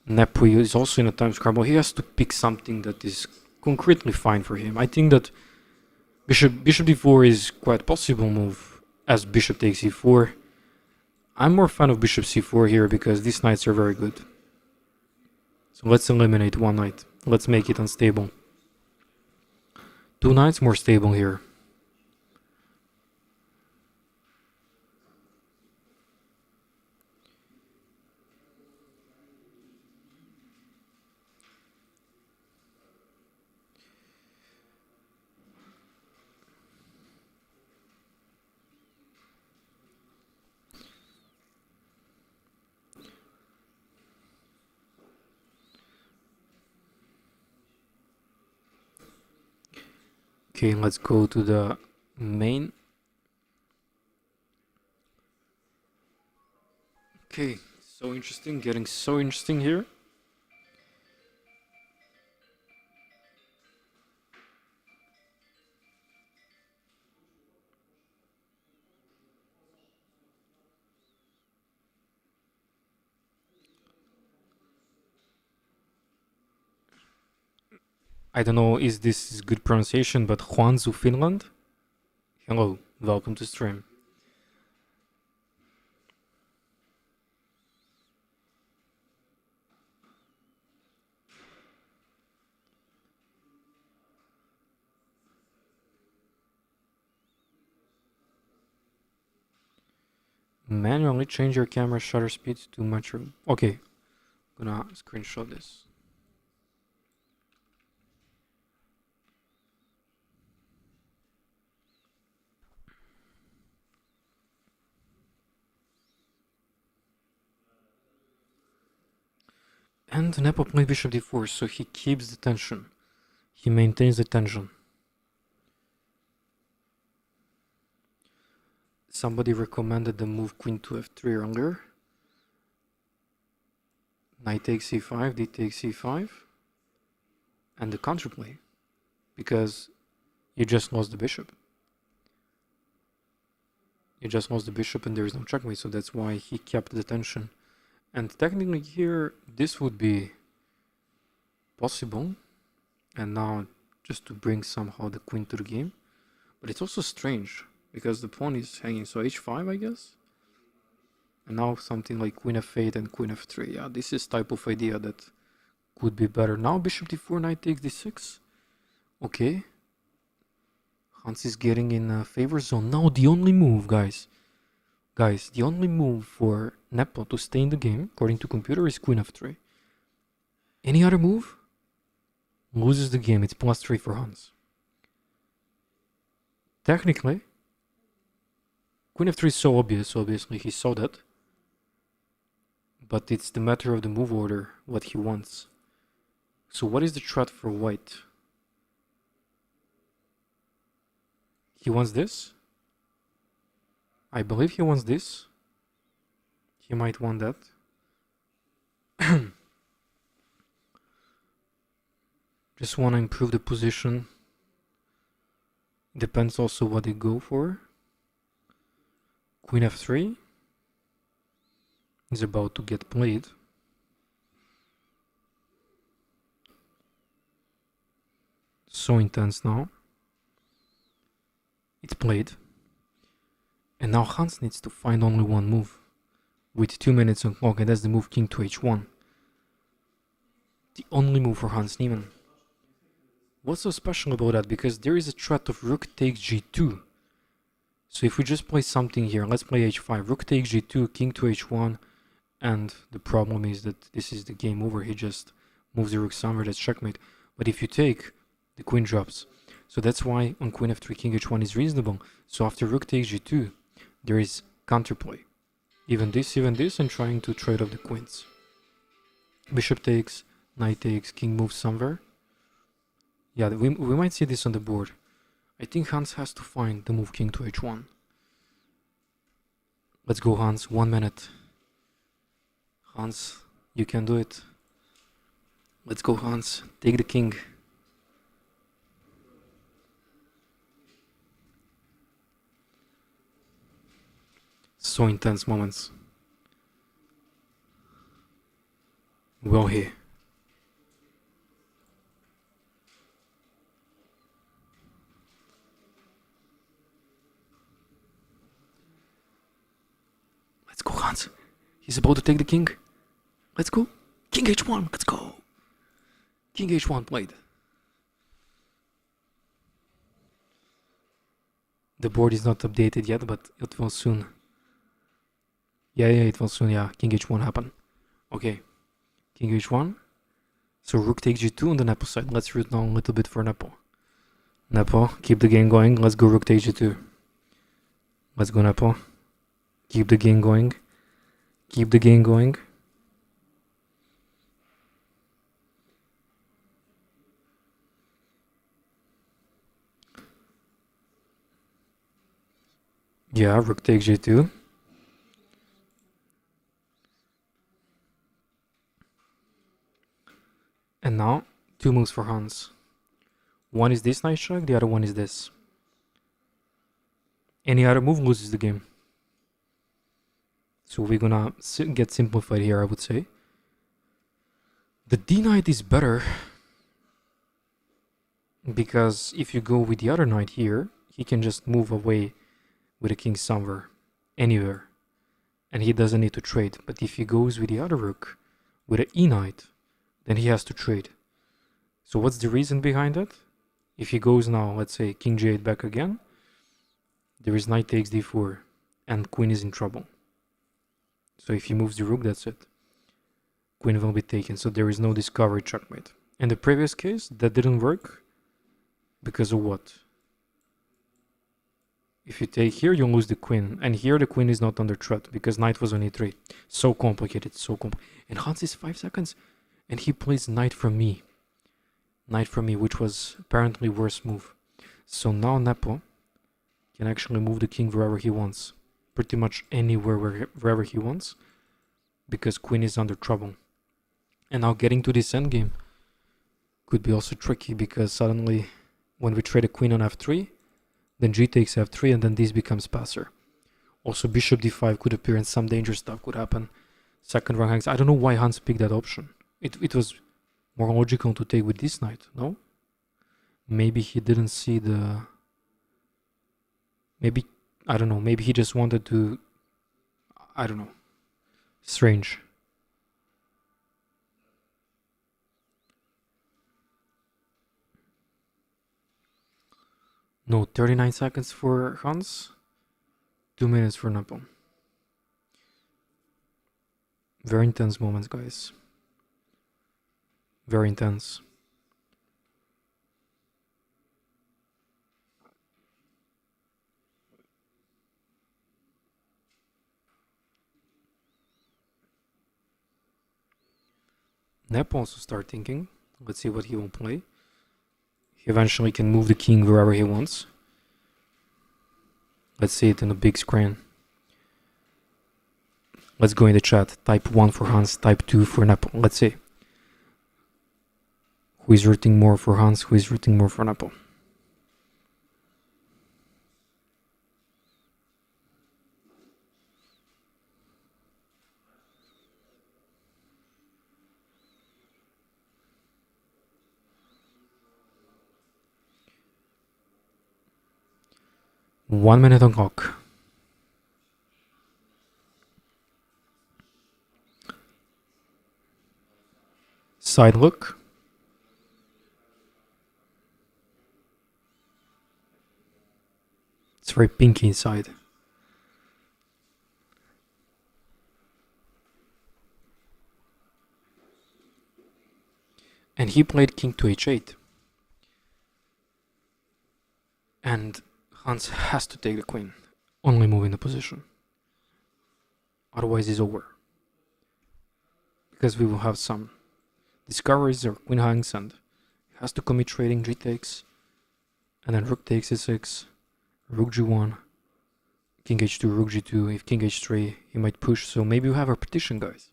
Nepo is also in a time scramble, he has to pick something that is concretely fine for him. I think that bishop d4 is quite possible move as bishop takes e4. I'm more fan of bishop c4 here because these knights are very good. So let's eliminate one knight. Let's make it unstable. Two knights more stable here. Okay, let's go to the main. Okay, so interesting, getting so interesting here. I don't know if this is good pronunciation, but Juanzu, Finland. Hello, welcome to stream. Manually change your camera shutter speed to much. Okay, gonna screenshot this. And Nepo played bishop d4, so he keeps the tension. He maintains the tension. Somebody recommended the move queen to f3 earlier. Knight takes c5, d takes c5. And the counterplay. Because you just lost the bishop. You just lost the bishop and there is no checkmate, so that's why he kept the tension. And technically here, this would be possible. And now just to bring somehow the queen to the game. But it's also strange, because the pawn is hanging, so h5 I guess? And now something like queen f8 and queen f3. Yeah, this is type of idea that could be better. Now bishop d4, knight takes d6. Okay. Hans is getting in a favor zone. Now the only move, guys, the only move for Nepo to stay in the game, according to computer, is queen f3. Any other move? Loses the game. It's +3 for Hans. Technically, queen f3 is so obvious, obviously he saw that. But it's the matter of the move order, what he wants. So what is the threat for white? He wants this? I believe he wants this. He might want that. Just want to improve the position. Depends also what they go for. Queen f3 is about to get played. So intense now. It's played. And now Hans needs to find only one move. With 2 minutes on clock, and that's the move king to h1. The only move for Hans Niemann. What's so special about that? Because there is a threat of rook takes g2. So if we just play something here, let's play h5, rook takes g2, king to h1, and the problem is that this is the game over. He just moves the rook somewhere, that's checkmate. But if you take, the queen drops. So that's why on queen f3, king h1 is reasonable. So after rook takes g2, there is counterplay. Even this, and trying to trade off the queens. Bishop takes, knight takes, king moves somewhere. Yeah, we might see this on the board. I think Hans has to find the move king to h1. Let's go, Hans. 1 minute. Hans, you can do it. Let's go, Hans. Take the king. So intense moments. Well here. Let's go, Hans. He's about to take the king. Let's go. King h1. Let's go. King h1 played. The board is not updated yet, but it will soon. Yeah, it will soon. Yeah, King h1 happen. Okay. King h1. So rook takes g2 on the Nepo side. Let's root now a little bit for Nepo. Nepo, keep the game going. Let's go rook takes g2. Let's go Nepo. Keep the game going. Keep the game going. Yeah, rook takes g2. And now, two moves for Hans. One is this knight check, the other one is this. Any other move loses the game. So we're gonna get simplified here, I would say. The d knight is better because if you go with the other knight here, he can just move away with a king somewhere, anywhere, and he doesn't need to trade. But if he goes with the other rook, with an e knight, then he has to trade. So what's the reason behind it? If he goes now, let's say king g8 back again, there is knight takes d4, and queen is in trouble. So if he moves the rook, that's it. Queen will be taken, so there is no discovery checkmate. In the previous case, that didn't work. Because of what? If you take here, you lose the queen. And here the queen is not under threat, because knight was on e3. So complicated, so complicated. And Hans is 5 seconds, and he plays knight from me. Knight from me, which was apparently worse move. So now Nepo can actually move the king wherever he wants. Pretty much anywhere, wherever he wants. Because queen is under trouble. And now getting to this endgame could be also tricky, because suddenly when we trade a queen on f3, then g takes f3, and then this becomes passer. Also bishop d5 could appear, and some dangerous stuff could happen. Second rank hangs. I don't know why Hans picked that option. It was more logical to take with this knight, no? Maybe he didn't see the... Maybe, I don't know, maybe he just wanted to... I don't know. Strange. No, 39 seconds for Hans. 2 minutes for Nepo. Very intense moments, guys. Very intense. Nepo also start thinking. Let's see what he will play. He eventually can move the king wherever he wants. Let's see it in a big screen. Let's go in the chat. Type 1 for Hans, type 2 for Nepo. Let's see. Who is rooting more for Hans, who is rooting more for Nepo? One minute on clock. Side look. It's very pinky inside. And he played king to h8. And Hans has to take the queen. Only move in the position. Otherwise it's over. Because we will have some discoveries or queen hangs, and has to commit trading, g takes. And then rook takes e6. Rook g1. King h2, rook g2. If king h3, he might push. So maybe we have a repetition, guys.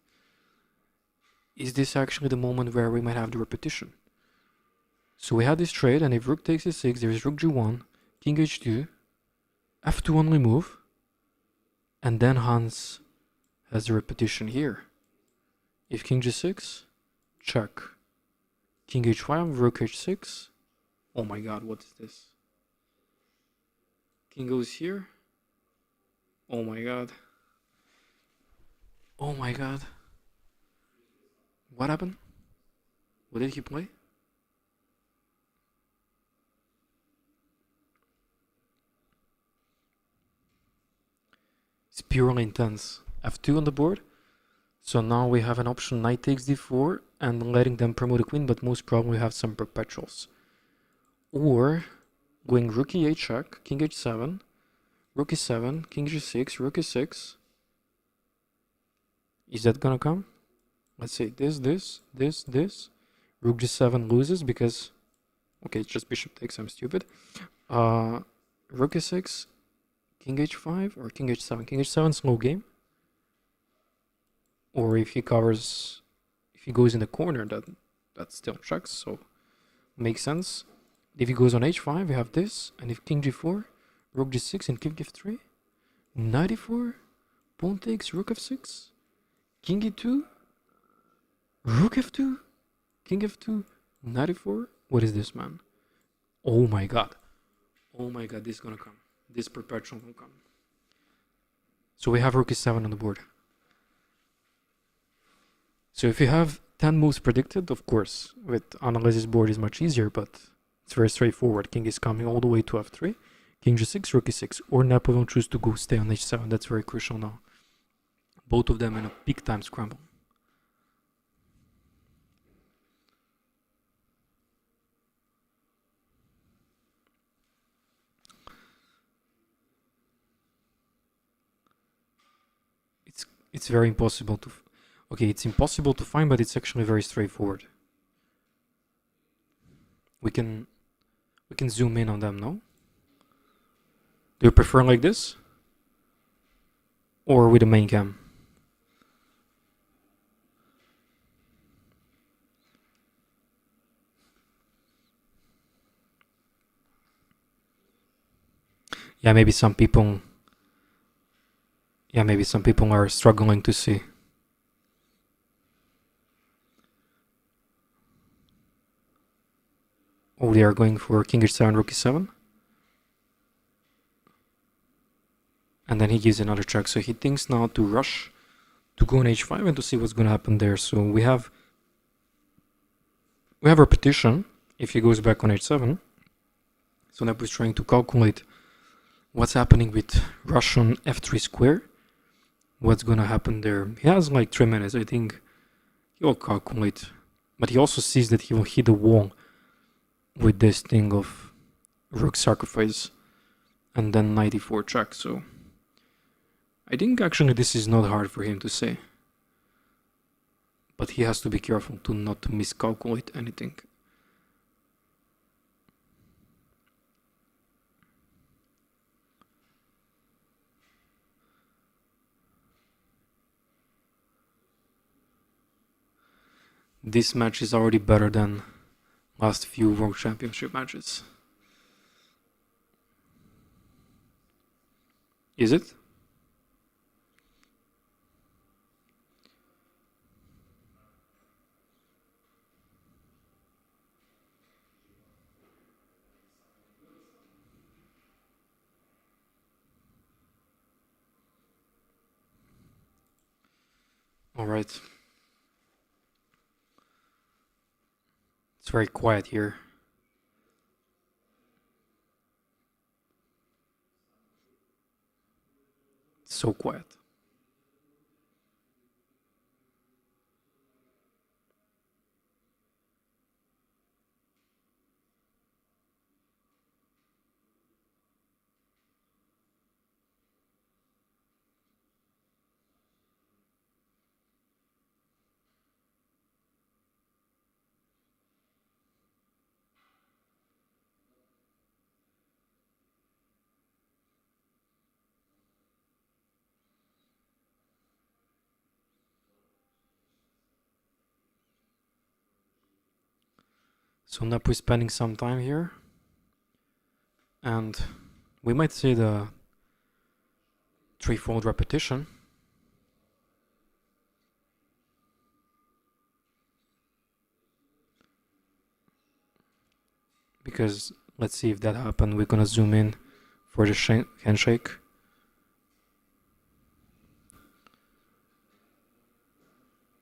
Is this actually the moment where we might have the repetition? So we had this trade, and if rook takes e6, there is rook g1, king h2, f2 only move, And then Hans has a repetition here. If king g6, check. King h5, rook h6. Oh my god, what is this? King goes here. Oh my god. Oh my god. What happened? What did he play? It's purely intense. F2 on the board. So now we have an option knight takes d4 and letting them promote a queen, but most probably we have some perpetuals. Or going rook e8 check, king h7, rook e7, king g6, rook e6. Is that gonna come? Let's say this. Rook g7 loses because... Okay, it's just bishop takes, I'm stupid. Rook e6, king h5 or king h7. King h7 slow game. Or if he covers... If he goes in the corner, that still checks, so makes sense. If he goes on h5, we have this. And if king g4, rook g6 and king f3. Knight e4, pawn takes, rook f6. King e2, rook f2, king f2, knight e4. What is this, man? Oh my god. Oh my god, this is gonna come. This perpetual will come. So we have rook e7 on the board. So if you have 10 moves predicted, of course, with analysis board is much easier, but it's very straightforward. King is coming all the way to f3, king g6, rook e6, or NEPO will choose to go stay on h7. That's very crucial now. Both of them in a peak time scramble. It's very impossible to... Okay, it's impossible to find, but it's actually very straightforward. We can zoom in on them, no? Do you prefer like this? Or with the main cam? Yeah, maybe some people... Yeah, maybe some people are struggling to see. Oh, they are going for king h7, rook e7. And then he gives another check. So he thinks now to rush to go on h5 and to see what's going to happen there. So we have repetition if he goes back on h7. So NEPO is trying to calculate what's happening with rush on f3 square. What's going to happen there. He has like 3 minutes. I think he will calculate. But he also sees that he will hit the wall with this thing of rook sacrifice and then knight e4 check. So I think actually this is not hard for him to say, but he has to be careful to not miscalculate anything. This match is already better than last few World Championship matches. Is it? All right. It's very quiet here. It's so quiet. So NEPO is spending some time here, and we might see the threefold repetition. Because let's see if that happened. We're gonna zoom in for the handshake.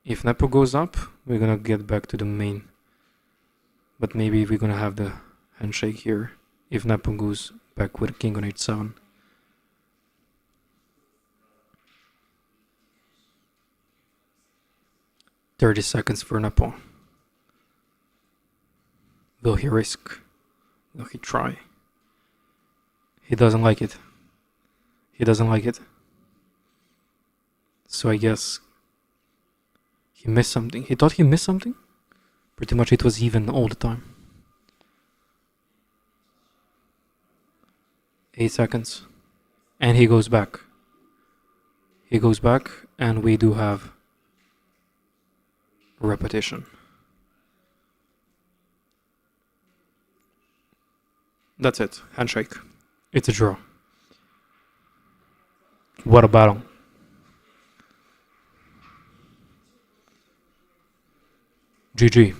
If NEPO goes up, we're gonna get back to the main. But maybe we're gonna have the handshake here if NEPO goes back with king on h7. "30 seconds for NEPO. Will he risk? Will he try? He doesn't like it. He doesn't like it. So I guess he missed something. He thought he missed something? Pretty much it was even all the time. 8 seconds. And he goes back. He goes back, and we do have repetition. That's it. Handshake. It's a draw. What a battle. GG.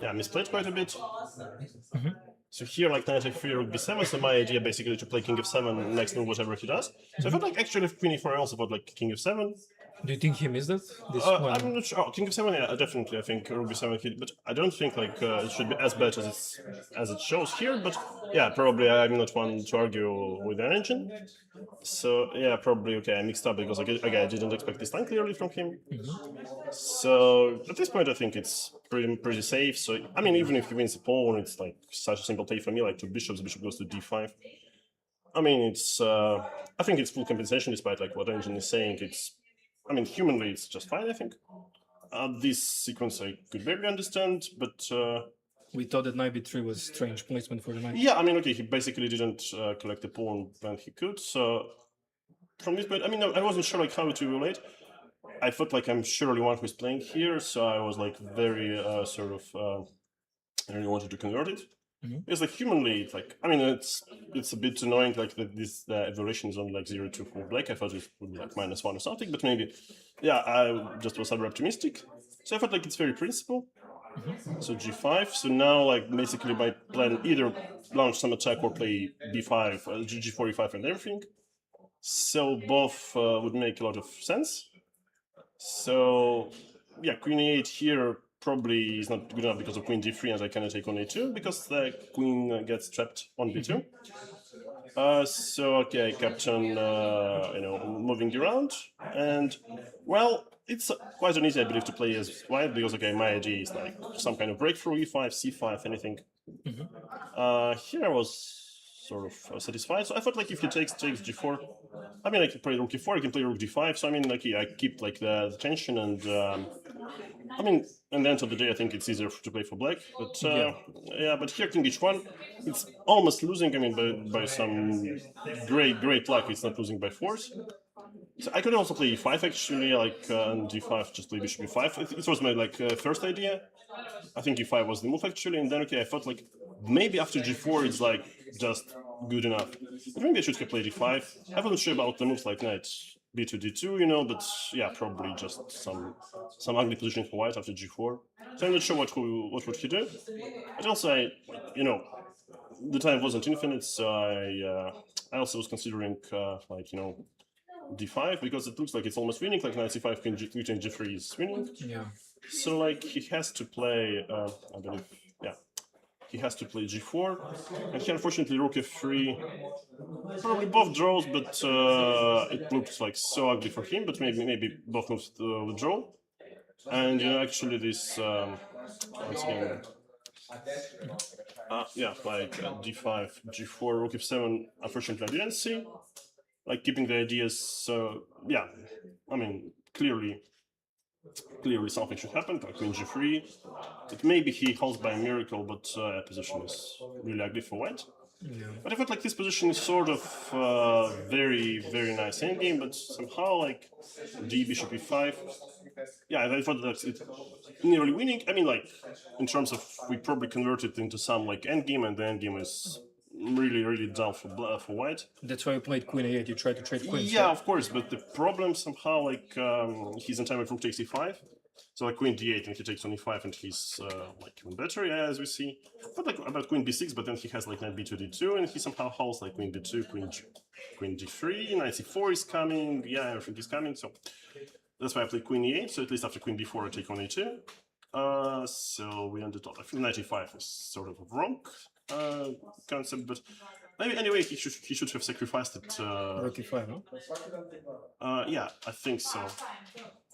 yeah, misplayed quite a bit. So here, like knight f3, rook b7. So my idea basically to play king f7, next move whatever he does. So I felt like actually if queen e4, I also thought like king f7. Do you think he missed it? I'm not sure. Oh, king f7, yeah, definitely. I think rook b7 hit, but I don't think like it should be as bad as it shows here. But yeah, probably I'm not one to argue with the engine. So yeah, probably okay. I mixed up because again I didn't expect this line clearly from him. So at this point, I think it's pretty safe. So I mean, even if he wins the pawn, it's like such a simple play for me. Like two bishops, bishop goes to d5. I mean, it's I think it's full compensation despite like what engine is saying. I mean, humanly, it's just fine. I think this sequence I could barely understand, but. We thought that knight b3 was strange placement for the knight. Yeah, I mean, okay, he basically didn't collect the pawn when he could. So from this point, I mean, I wasn't sure like how to relate. I felt like I'm surely one who's playing here, so I was like very sort of I really wanted to convert it. It's like humanly, it's like I mean, it's a bit annoying like that this evaluation is only like 0-2 for black. I thought it would be like -1 or something, but maybe yeah, I just was super optimistic. So I felt like it's very principled. So g5. So now, like basically, my plan either launch some attack or play b5, g4, e5, and everything. So both would make a lot of sense. So yeah, queen e8 here probably is not good enough because of queen d3, and I cannot take on a2 because the queen gets trapped on b2. So okay, I kept on moving around, and well. It's quite uneasy, I believe, to play as white because, okay, my idea is like some kind of breakthrough, e5, c5, anything. Here I was sort of satisfied. So I thought like if he takes g4, I mean, I can play rook e4, I can play rook d5. So I mean, like I keep like the tension, and I mean, at the end of the day, I think it's easier to play for black. But yeah, but here king h1, it's almost losing. I mean, by some great luck, it's not losing by force. So I could also play e5 actually, like and d5, just play bishop e5. It was my like first idea. I think e5 was the move actually, and then okay, I thought like maybe after g4 it's like just good enough. But maybe I should have played e5. I wasn't sure about the moves like knight b2 d2, but yeah, probably just some ugly position for white after g4. So I'm not sure what would he do. But also the time wasn't infinite, so I also was considering d5 because it looks like it's almost winning, like knight c5, king g3 is winning. Yeah. So like he has to play, I believe, yeah, he has to play g4, and here unfortunately rook f3, probably both draws, but it looks like so ugly for him. But maybe both moves withdraw, and actually this once again. Yeah, like d5, g4, rook f7. Unfortunately, I didn't see. Like keeping the ideas. So yeah, I mean clearly something should happen. Like queen g3. That maybe he holds by a miracle, but position is really ugly for white. Yeah. But I felt like this position is sort of very nice endgame, but somehow like d bishop e5. Yeah, I thought that it's nearly winning. I mean, like in terms of we probably convert it into some like endgame, and the endgame is really down for white. That's why you played queen a8. You tried to trade queens. Yeah, of course, but the problem somehow like he's in time with rook takes e5. So like queen d8 and he takes on e5 and he's like even better, yeah, as we see. But like about queen b6, but then he has like knight b2 d2 and he somehow holds like queen b2, queen d3, knight c4 is coming, yeah, everything is coming. So that's why I play queen e8. So at least after queen b4 I take on a2. So we ended up. I feel knight e5 is sort of a wrong concept, but maybe anyway he should have sacrificed it. Rook e5, no? Yeah, I think so.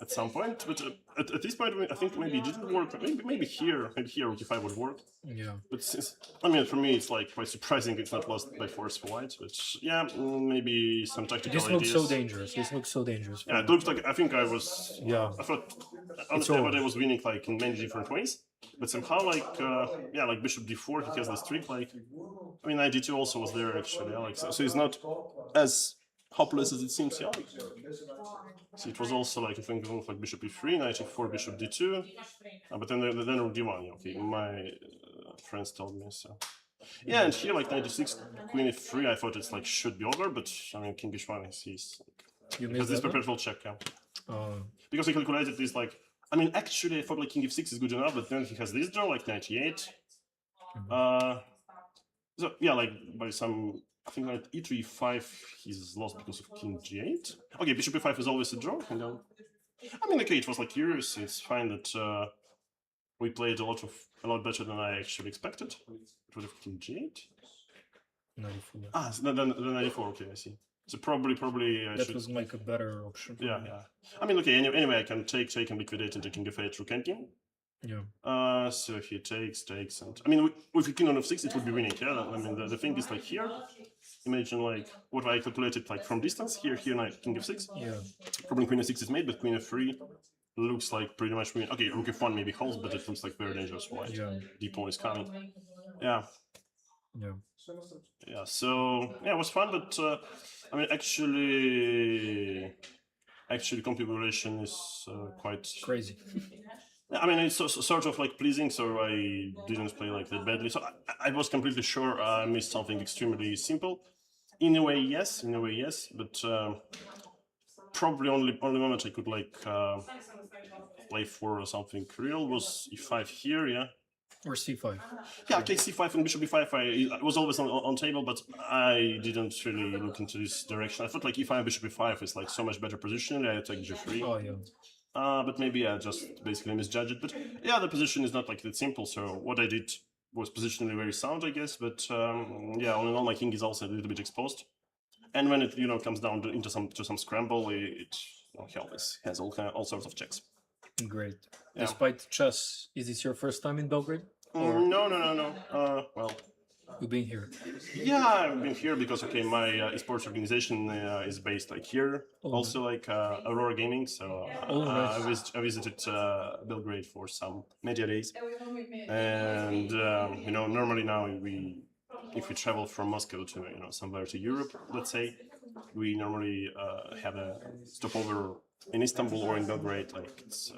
At some point, but at this point, I think maybe it didn't work. Maybe here rook e5 would work. Yeah. But since I mean, for me, it's like quite surprising it's not lost by force for white. But yeah, maybe some tactical This ideas. looks so dangerous. This looks so dangerous. Yeah, it looked like I think I was. Yeah. I thought honestly, I thought I was winning like in many different ways. But somehow, like yeah, like bishop d4, he has this trick. Like I mean, knight d2 also was there actually. Yeah, like so it's not as hopeless as it seems. Yeah. So it was also like I think like bishop e3, knight e4, bishop d2, but then rook d1. Yeah, okay, my friends told me so. Yeah, and here like knight d6, queen f3. I thought it's like should be over, but I mean king h1 is You because missed this that one? perpetual check. Yeah. Because he calculated this like I mean, actually, I thought like king f6 is good enough, but then he has this draw, like knight e8. So yeah, like by some, I think like e3 e5 he's lost because of king g8. Okay, bishop e5 is always a draw. You know, I mean, okay, it was like curious. It's fine that we played a lot better than I actually expected. It would have king g8. 94. So then 94. Okay, I see. So probably I That should. was like a better option. Yeah. I mean, okay. Anyway, I can take and liquidate into king f8 through king. Yeah. So he takes, and I mean, with a king on f6, it would be winning. Yeah. I mean, the thing is like here. Imagine like what I calculated like from distance. Here, knight king f6. Yeah. Probably queen f6 is made, but queen f3 looks like pretty much win. Okay, rook f1 maybe holds, but it looks like very dangerous. White. Yeah. The pawn is coming. Yeah. Yeah. Yeah. So yeah, it was fun, but I mean, actually, configuration is quite Crazy. I mean, it's sort of like pleasing, so I didn't play like that badly. So I was completely sure I missed something extremely simple. In a way, yes, but probably only moment I could like play for something real was e5 here, yeah. Or c5. Yeah, okay, c5 and bishop e5 I was always on table, but I didn't really look into this direction. I thought like e5 bishop e5 is like so much better position. I attack g3. Oh yeah. But maybe I just basically misjudged it. But yeah, the position is not like that simple. So what I did was positionally very sound, I guess. But yeah, all in all, my king is also a little bit exposed. And when it comes down into some scramble, it he always has all sorts of checks. Great. Yeah. Despite chess, is this your first time in Belgrade? No. Well, You've been here. Yeah, I've been here because my esports organization is based like here, also like Aurora Gaming. So Nice. I visited Belgrade for some media days, and normally now if we travel from Moscow to somewhere to Europe, let's say, we normally have a stopover in Istanbul or in Belgrade. Like it's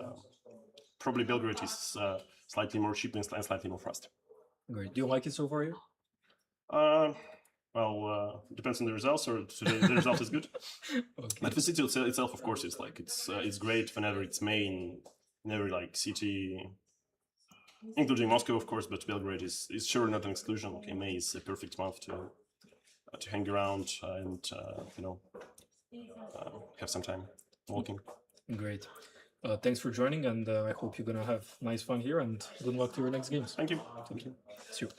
probably Belgrade is slightly more cheap and slightly more fast. Great. Do you like it so far here? Well, depends on the results. Or today the result is good. Okay. But the city itself, of course, is like it's great whenever it's main, in every like city, including Moscow, of course. But Belgrade is sure not an exclusion. Okay, May is a perfect month to hang around and have some time walking. Great. Thanks for joining, and I hope you're gonna have nice fun here. And good luck to your next games. Thank you. See you.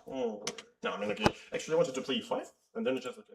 No, I mean, okay. Actually, I wanted to play e5, and then it just like.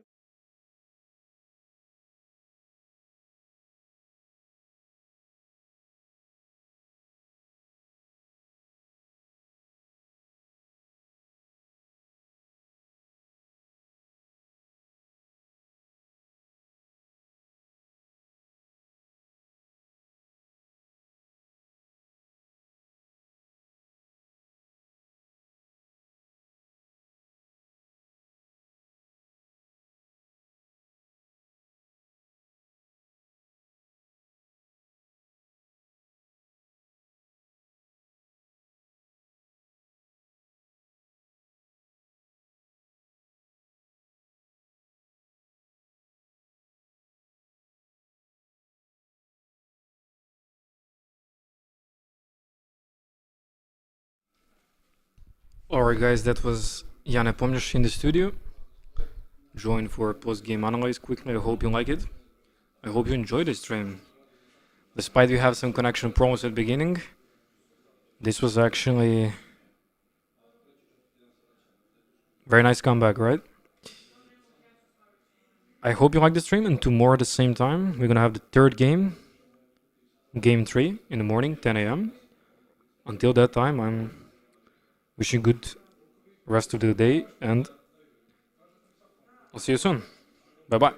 Alright guys, that was Jan Nepomniachtchi in the studio. Join for post-game analyze quickly. I hope you like it. I hope you enjoyed this stream. Despite you have some connection problems at the beginning, this was actually very nice comeback, right? I hope you like the stream, and tomorrow at the same time, we're gonna have the third game, game 3 in the morning, 10 a.m. Until that time, I'm wishing you good rest of the day, and I'll see you soon. Bye-bye.